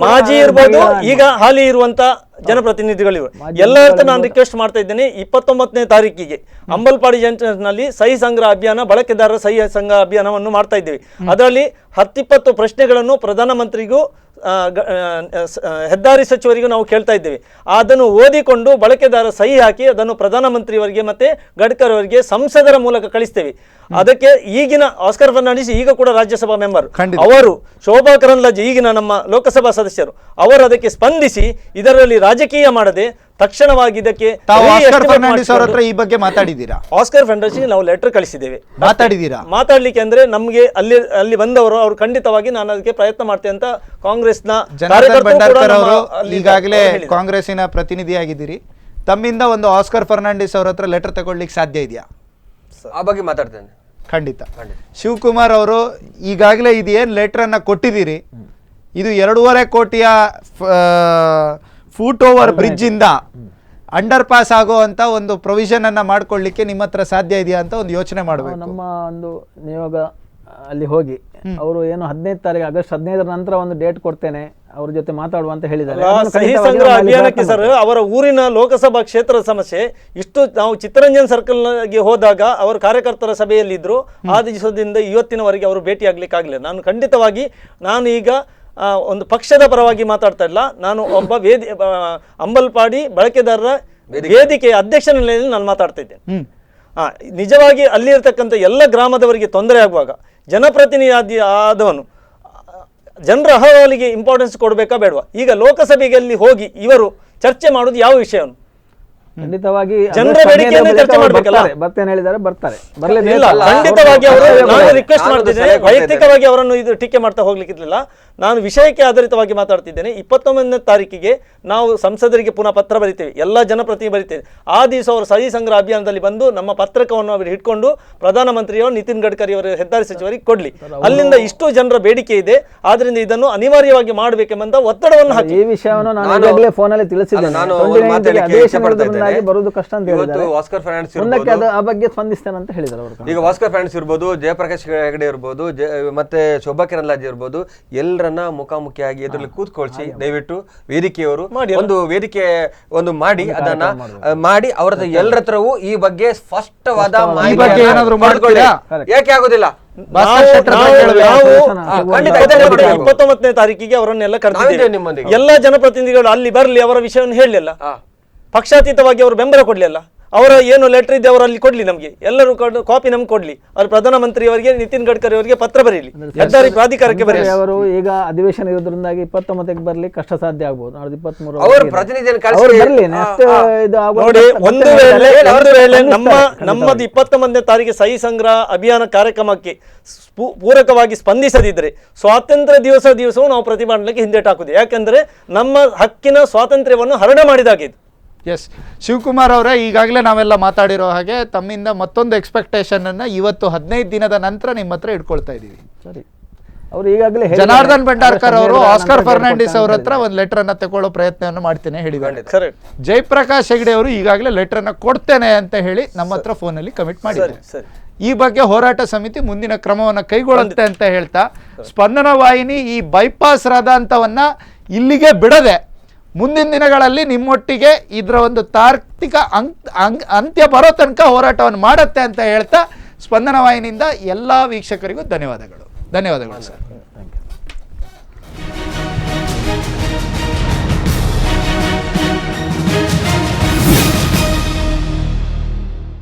ಮಾಜಿ ಇರ್ಬೋದು, ಈಗ ಹಾಲಿ ಇರುವಂತ ಜನಪ್ರತಿನಿಧಿಗಳಿವೆ, ಎಲ್ಲರ ನಾನು ರಿಕ್ವೆಸ್ಟ್ ಮಾಡ್ತಾ ಇದ್ದೇನೆ. 29ನೇ ತಾರೀಕಿಗೆ ಅಂಬಲ್ಪಾಡಿ ಜಂಕ್ಷನ್ನಲ್ಲಿ ಸಹಿ ಸಂಗ್ರಹ ಅಭಿಯಾನ, ಬಳಕೆದಾರರ ಸಹಿ ಸಂಗ್ರಹ ಅಭಿಯಾನವನ್ನು ಮಾಡ್ತಾ ಇದ್ದೀವಿ. ಅದರಲ್ಲಿ 10-20 ಪ್ರಶ್ನೆಗಳನ್ನು ಪ್ರಧಾನಮಂತ್ರಿಗೂ ಹೆದ್ದಾರಿ ಸಚಿವರಿಗೂ ನಾವು ಕೇಳ್ತಾ ಇದ್ದೇವೆ. ಅದನ್ನು ಓದಿಕೊಂಡು ಬಳಕೆದಾರ ಸಹಿ ಹಾಕಿ ಅದನ್ನು ಪ್ರಧಾನಮಂತ್ರಿಯವರಿಗೆ ಮತ್ತೆ ಗಡ್ಕರಿ ಅವರಿಗೆ ಸಂಸದರ ಮೂಲಕ ಕಳಿಸ್ತೇವೆ. ಅದಕ್ಕೆ ಈಗಿನ ಆಸ್ಕರ್ ಫರ್ನಾಂಡಿಸ್ ಈಗ ಕೂಡ ರಾಜ್ಯಸಭಾ ಮೆಂಬರ್, ಅವರು ಶೋಭಾ ಕರಂದ್ಲಾಜೆ ಈಗಿನ ನಮ್ಮ ಲೋಕಸಭಾ ಸದಸ್ಯರು, ಅವರು ಅದಕ್ಕೆ ಸ್ಪಂದಿಸಿ ಇದರಲ್ಲಿ ರಾಜಕೀಯ ಮಾಡದೆ ತಕ್ಷಣವಾಗಿ ಇದಕ್ಕೆ ಆಸ್ಕರ್ ಫರ್ನಾಂಡಿಸ್ ಅವರ ಹತ್ರ ಈ ಬಗ್ಗೆ ಮಾತಾಡಿದ್ದೀರಾ? ಆಸ್ಕರ್ ಫರ್ನಾಂಡಿಸ್ ನಾವು ಲೆಟರ್ ಕಳಿಸಿದ್ದೇವೆ. ಮಾತಾಡ್ಲಿಕ್ಕೆ ಅಂದ್ರೆ ನಮ್ಗೆ ಅಲ್ಲಿ ಬಂದವರು ಅವರು ಖಂಡಿತವಾಗಿ ನಾನು ಅದಕ್ಕೆ ಪ್ರಯತ್ನ ಮಾಡ್ತೇನೆ ಅಂತ ಕಾಂಗ್ರೆಸ್ನ ಈಗಾಗಲೇ ಕಾಂಗ್ರೆಸ್ಸಿನ ಪ್ರತಿನಿಧಿಯಾಗಿದ್ದೀರಿ, ತಮ್ಮಿಂದ ಒಂದು ಆಸ್ಕರ್ ಫರ್ನಾಂಡಿಸ್ ಅವರ ಹತ್ರ ಲೆಟರ್ ತಗೊಳ್ಳಿಕ್ಕೆ ಸಾಧ್ಯ ಇದೆಯಾ? ಆ ಬಗ್ಗೆ ಮಾತಾಡ್ತೇನೆ. ಖಂಡಿತ. ಶಿವಕುಮಾರ್ ಅವರು ಈಗಾಗಲೇ ಇದೇನ್ ಲೆಟರ್ ಅನ್ನ ಕೊಟ್ಟಿದ್ದೀರಿ, ಇದು 2.5 ಕೋಟಿಯ ಫೂಟ್ ಓವರ್ ಬ್ರಿಡ್ಜ್ ಇಂದ ಅಂಡರ್ ಪಾಸ್ ಆಗುವಂತ ಒಂದು ಪ್ರೊವಿಷನ್ ಅನ್ನ ಮಾಡ್ಕೊಳ್ಳಿಕ್ಕೆ ನಿಮ್ಮ ಹತ್ರ ಸಾಧ್ಯ ಇದೆಯಾ ಅಂತ ಒಂದು ಯೋಚನೆ ಮಾಡಬೇಕು. ನಮ್ಮ ಒಂದು ನಿಯೋಗ ಅಲ್ಲಿ ಹೋಗಿ ಅವರು ಏನು 15 ತಾರೀಕು ಆಗಸ್ಟ್ 15ರ ನಂತರ ಒಂದು ಡೇಟ್ ಕೊಡ್ತೇನೆ ಅವ್ರ ಜೊತೆ ಮಾತಾಡುವ ಅಂತ ಹೇಳಿದ್ದಾರೆ. ಸಹಿ ಸಂಗ್ರಹ ಅಭಿಯಾನಕ್ಕೆ ಸರ್ ಅವರ ಊರಿನ ಲೋಕಸಭಾ ಕ್ಷೇತ್ರದ ಸಮಸ್ಯೆ ಇಷ್ಟು. ನಾವು ಚಿತ್ತರಂಜನ್ ಸರ್ಕಲ್ಗೆ ಹೋದಾಗ ಅವರು ಕಾರ್ಯಕರ್ತರ ಸಭೆಯಲ್ಲಿದ್ದರು. ಆ ದಿವಸದಿಂದ ಇವತ್ತಿನವರೆಗೆ ಅವರು ಭೇಟಿಯಾಗಲಿಕ್ಕಾಗಲಿಲ್ಲ. ನಾನು ಖಂಡಿತವಾಗಿ ನಾನು ಈಗ ಒಂದು ಪಕ್ಷದ ಪರವಾಗಿ ಮಾತಾಡ್ತಾ ಇಲ್ಲ, ನಾನು ಒಬ್ಬ ಅಂಬಲ್ಪಾಡಿ ಬಳಕೆದಾರರ ವೇದಿಕೆಯ ಅಧ್ಯಕ್ಷನ ನೆಲೆಯಲ್ಲಿ ನಾನು ಮಾತಾಡ್ತಾ ಇದ್ದೇನೆ. ನಿಜವಾಗಿ ಅಲ್ಲಿರ್ತಕ್ಕಂಥ ಎಲ್ಲ ಗ್ರಾಮದವರಿಗೆ ತೊಂದರೆ ಆಗುವಾಗ ಜನಪ್ರತಿನಿಧಿ ಆದವನು ಜನರ ಅಹವಾಲಿಗೆ ಇಂಪಾರ್ಟೆನ್ಸ್ ಕೊಡಬೇಕಾ ಬೇಡವಾ? ಈಗ ಲೋಕಸಭೆಯಲ್ಲಿ ಹೋಗಿ ಇವರು ಚರ್ಚೆ ಮಾಡುವುದು ಯಾವ ವಿಷಯವನ್ನು? ಖಂಡಿತವಾಗಿ ಜನರ ಬೇಡಿಕೆಯನ್ನು ಚರ್ಚೆ ಮಾಡಬೇಕಲ್ಲ. ಬರ್ತೇನೆ ಹೇಳಿದ್ದಾರೆ, ಬರ್ತಾರೆ. ಖಂಡಿತವಾಗಿ ಅವರು ನಾನು ರಿಕ್ವೆಸ್ಟ್ ಮಾಡ್ತಿದ್ದೇನೆ, ವೈಯಕ್ತಿಕವಾಗಿ ಅವರನ್ನು ಇದು ಟೀಕೆ ಮಾಡ್ತಾ ಹೋಗ್ಲಿಕ್ಕಿಲ್ಲ. ನಾನು ವಿಷಯಕ್ಕೆ ಆಧಾರಿತವಾಗಿ ಮಾತಾಡ್ತಿದ್ದೇನೆ. 29ನೇ ತಾರೀಕಿಗೆ ನಾವು ಸಂಸದರಿಗೆ ಪುನಃ ಪತ್ರ ಬರಿತೇವೆ, ಎಲ್ಲ ಜನಪ್ರತಿನಿಧಿ ಬರಿತೇವೆ. ಆ ದಿವಸ ಅವರು ಸಹಿ ಸಂಗ್ರಹ ಅಭಿಯಾನದಲ್ಲಿ ಬಂದು ನಮ್ಮ ಪತ್ರಕವನ್ನು ಅವರು ಇಟ್ಕೊಂಡು ಪ್ರಧಾನಮಂತ್ರಿಯವರು ನಿತಿನ್ ಗಡ್ಕರಿ ಅವರ ಹೆದ್ದಾರಿ ಸಚಿವರಿಗೆ ಕೊಡ್ಲಿ. ಅಲ್ಲಿಂದ ಇಷ್ಟು ಜನರ ಬೇಡಿಕೆ ಇದೆ, ಆದ್ರಿಂದ ಇದನ್ನು ಅನಿವಾರ್ಯವಾಗಿ ಮಾಡಬೇಕೆಂಬ ಒತ್ತಡವನ್ನು ಹಾಕಿ. ಈ ವಿಷಯವನ್ನು ನಾನು ಫೋನಲ್ಲಿ ತಿಳಿಸಿದ್ದೇನೆ. ಬರುವುದು ಕಷ್ಟ ಅಂತ ಹೇಳಿದ್ದಾರೆ. ಆ ಬಗ್ಗೆ ಸ್ಪಂದಿಸ್ತೇನೆ ಅಂತ ಹೇಳಿದ್ದಾರೆ ಅವರು. ಈಗ ಭಾಸ್ಕರ್ ಫ್ಯಾನ್ಸ್ ಇರ್ಬೋದು, ಜಯಪ್ರಕಾಶ್ ಹೆಗಡೆ ಇರ್ಬೋದು, ಮತ್ತೆ ಶೋಭಾ ಕಿರಂದ್ಲಾಜೆ ಇರ್ಬೋದು, ಎಲ್ಲರನ್ನ ಮುಖಾಮುಖಿಯಾಗಿ ಎದುರಲ್ಲಿ ಕೂತ್ಕೊಳ್ಸಿ ದಯವಿಟ್ಟು ವೇದಿಕೆಯವರು ಒಂದು ವೇದಿಕೆ ಒಂದು ಮಾಡಿ ಅದನ್ನ ಮಾಡಿ ಅವರ ಎಲ್ಲರ ಹತ್ರವೂ ಈ ಬಗ್ಗೆ ಸ್ಪಷ್ಟವಾದ ಮಾಹಿತಿ ಯಾಕೆ ಆಗೋದಿಲ್ಲ. 29ನೇ ತಾರೀಕಿಗೆ ಅವರನ್ನೆಲ್ಲ ಕರೆದಿದ್ದೇವೆ. ಎಲ್ಲ ಜನಪ್ರತಿನಿಧಿಗಳು ಅಲ್ಲಿ ಬರಲಿ, ಅವರ ವಿಷಯವನ್ನು ಹೇಳಲಿಲ್ಲ, ಪಕ್ಷಾತೀತವಾಗಿ ಅವರು ಬೆಂಬಲ ಕೊಡ್ಲಿಲ್ಲ. ಅವರ ಏನು ಲೆಟರ್ ಇದೆ ಅವರು ಅಲ್ಲಿ ಕೊಡ್ಲಿ, ನಮಗೆ ಎಲ್ಲರೂ ಕಾಪಿ ನಮ್ಗೆ ಕೊಡ್ಲಿ. ಅವ್ರು ಪ್ರಧಾನಮಂತ್ರಿಯವರಿಗೆ ನಿತಿನ್ ಗಡ್ಕರಿ ಅವರಿಗೆ ಪತ್ರ ಬರೀಲಿ, ಹೆದ್ದಾರಿ ಪ್ರಾಧಿಕಾರಕ್ಕೆ ಬರೀಲಿ. ಅವರು ಈಗ ಅಧಿವೇಶನ ಇರೋದ್ರಿಂದಾಗಿ 29ಕ್ಕೆ ಬರ್ಲಿ ಕಷ್ಟ ಸಾಧ್ಯ ಆಗ್ಬೋದು. 23 ಅವರ ಪ್ರತಿನಿಧಿಯನ್ನು ನೋಡಿ, ಒಂದು ವೇಳೆ ನಮ್ಮದು 29ನೇ ತಾರೀಕಿಗೆ ಸಹಿ ಸಂಗ್ರಹ ಅಭಿಯಾನ ಕಾರ್ಯಕ್ರಮಕ್ಕೆ ಪೂರಕವಾಗಿ ಸ್ಪಂದಿಸದಿದ್ರೆ ಸ್ವಾತಂತ್ರ್ಯ ದಿವಸವೂ ನಾವು ಪ್ರತಿಭಟನೆಗೆ ಹಿಂದೇಟು ಹಾಕುದು. ಯಾಕಂದ್ರೆ ನಮ್ಮ ಹಕ್ಕಿನ ಸ್ವಾತಂತ್ರ್ಯವನ್ನು ಹರಣ ಮಾಡಿದಾಗಿದೆ. ಎಸ್, ಶಿವಕುಮಾರ್ ಅವರೇ, ಈಗಾಗಲೇ ನಾವೆಲ್ಲ ಮಾತಾಡಿರೋ ಹಾಗೆ ತಮ್ಮಿಂದ ಮತ್ತೊಂದು ಎಕ್ಸ್ಪೆಕ್ಟೇಷನ್ ಅನ್ನ ಇವತ್ತು 15 ದಿನದ ನಂತರ ನಿಮ್ಮ ಹತ್ರ ಇಟ್ಕೊಳ್ತಾ ಇದ್ದೀವಿ. ಸರಿ, ಅವರು ಈಗಾಗಲೇ ಜನಾರ್ದನ್ ಭಂಡಾರ್ಕರ್ ಅವರು ಆಸ್ಕರ್ ಫರ್ನಾಂಡಿಸ್ ಅವರ ಹತ್ರ ಒಂದು ಲೆಟರ್ ಅನ್ನ ತಗೊಳ್ಳೋ ಪ್ರಯತ್ನವನ್ನು ಮಾಡ್ತೇನೆ ಹೇಳಿದ್ದಾರೆ. ಜಯಪ್ರಕಾಶ್ ಹೆಗಡೆ ಅವರು ಈಗಾಗಲೇ ಲೆಟರ್ ಅನ್ನ ಕೊಡ್ತೇನೆ ಅಂತ ಹೇಳಿ ನಮ್ಮ ಹತ್ರ ಫೋನಲ್ಲಿ ಕಮಿಟ್ ಮಾಡಿದ್ದಾರೆ. ಈ ಬಗ್ಗೆ ಹೋರಾಟ ಸಮಿತಿ ಮುಂದಿನ ಕ್ರಮವನ್ನು ಕೈಗೊಳ್ಳುತ್ತೆ ಅಂತ ಹೇಳ್ತಾ, ಸ್ಪಂದನ ವಾಹಿನಿ ಈ ಬೈಪಾಸ್ ರಾದಾಂತವನ್ನ ಇಲ್ಲಿಗೆ ಬಿಡದೆ ಮುಂದಿನ ದಿನಗಳಲ್ಲಿ ನಿಮ್ಮೊಟ್ಟಿಗೆ ಇದರ ಒಂದು ತಾರ್ಕಿಕ ಅಂತ್ಯ ಬರೋ ತನಕ ಹೋರಾಟವನ್ನು ಮಾಡುತ್ತೆ ಅಂತ ಹೇಳ್ತಾ, ಸ್ಪಂದನ ವಾಹಿನಿಯಿಂದ ಎಲ್ಲ ವೀಕ್ಷಕರಿಗೂ ಧನ್ಯವಾದಗಳು ಸರ್.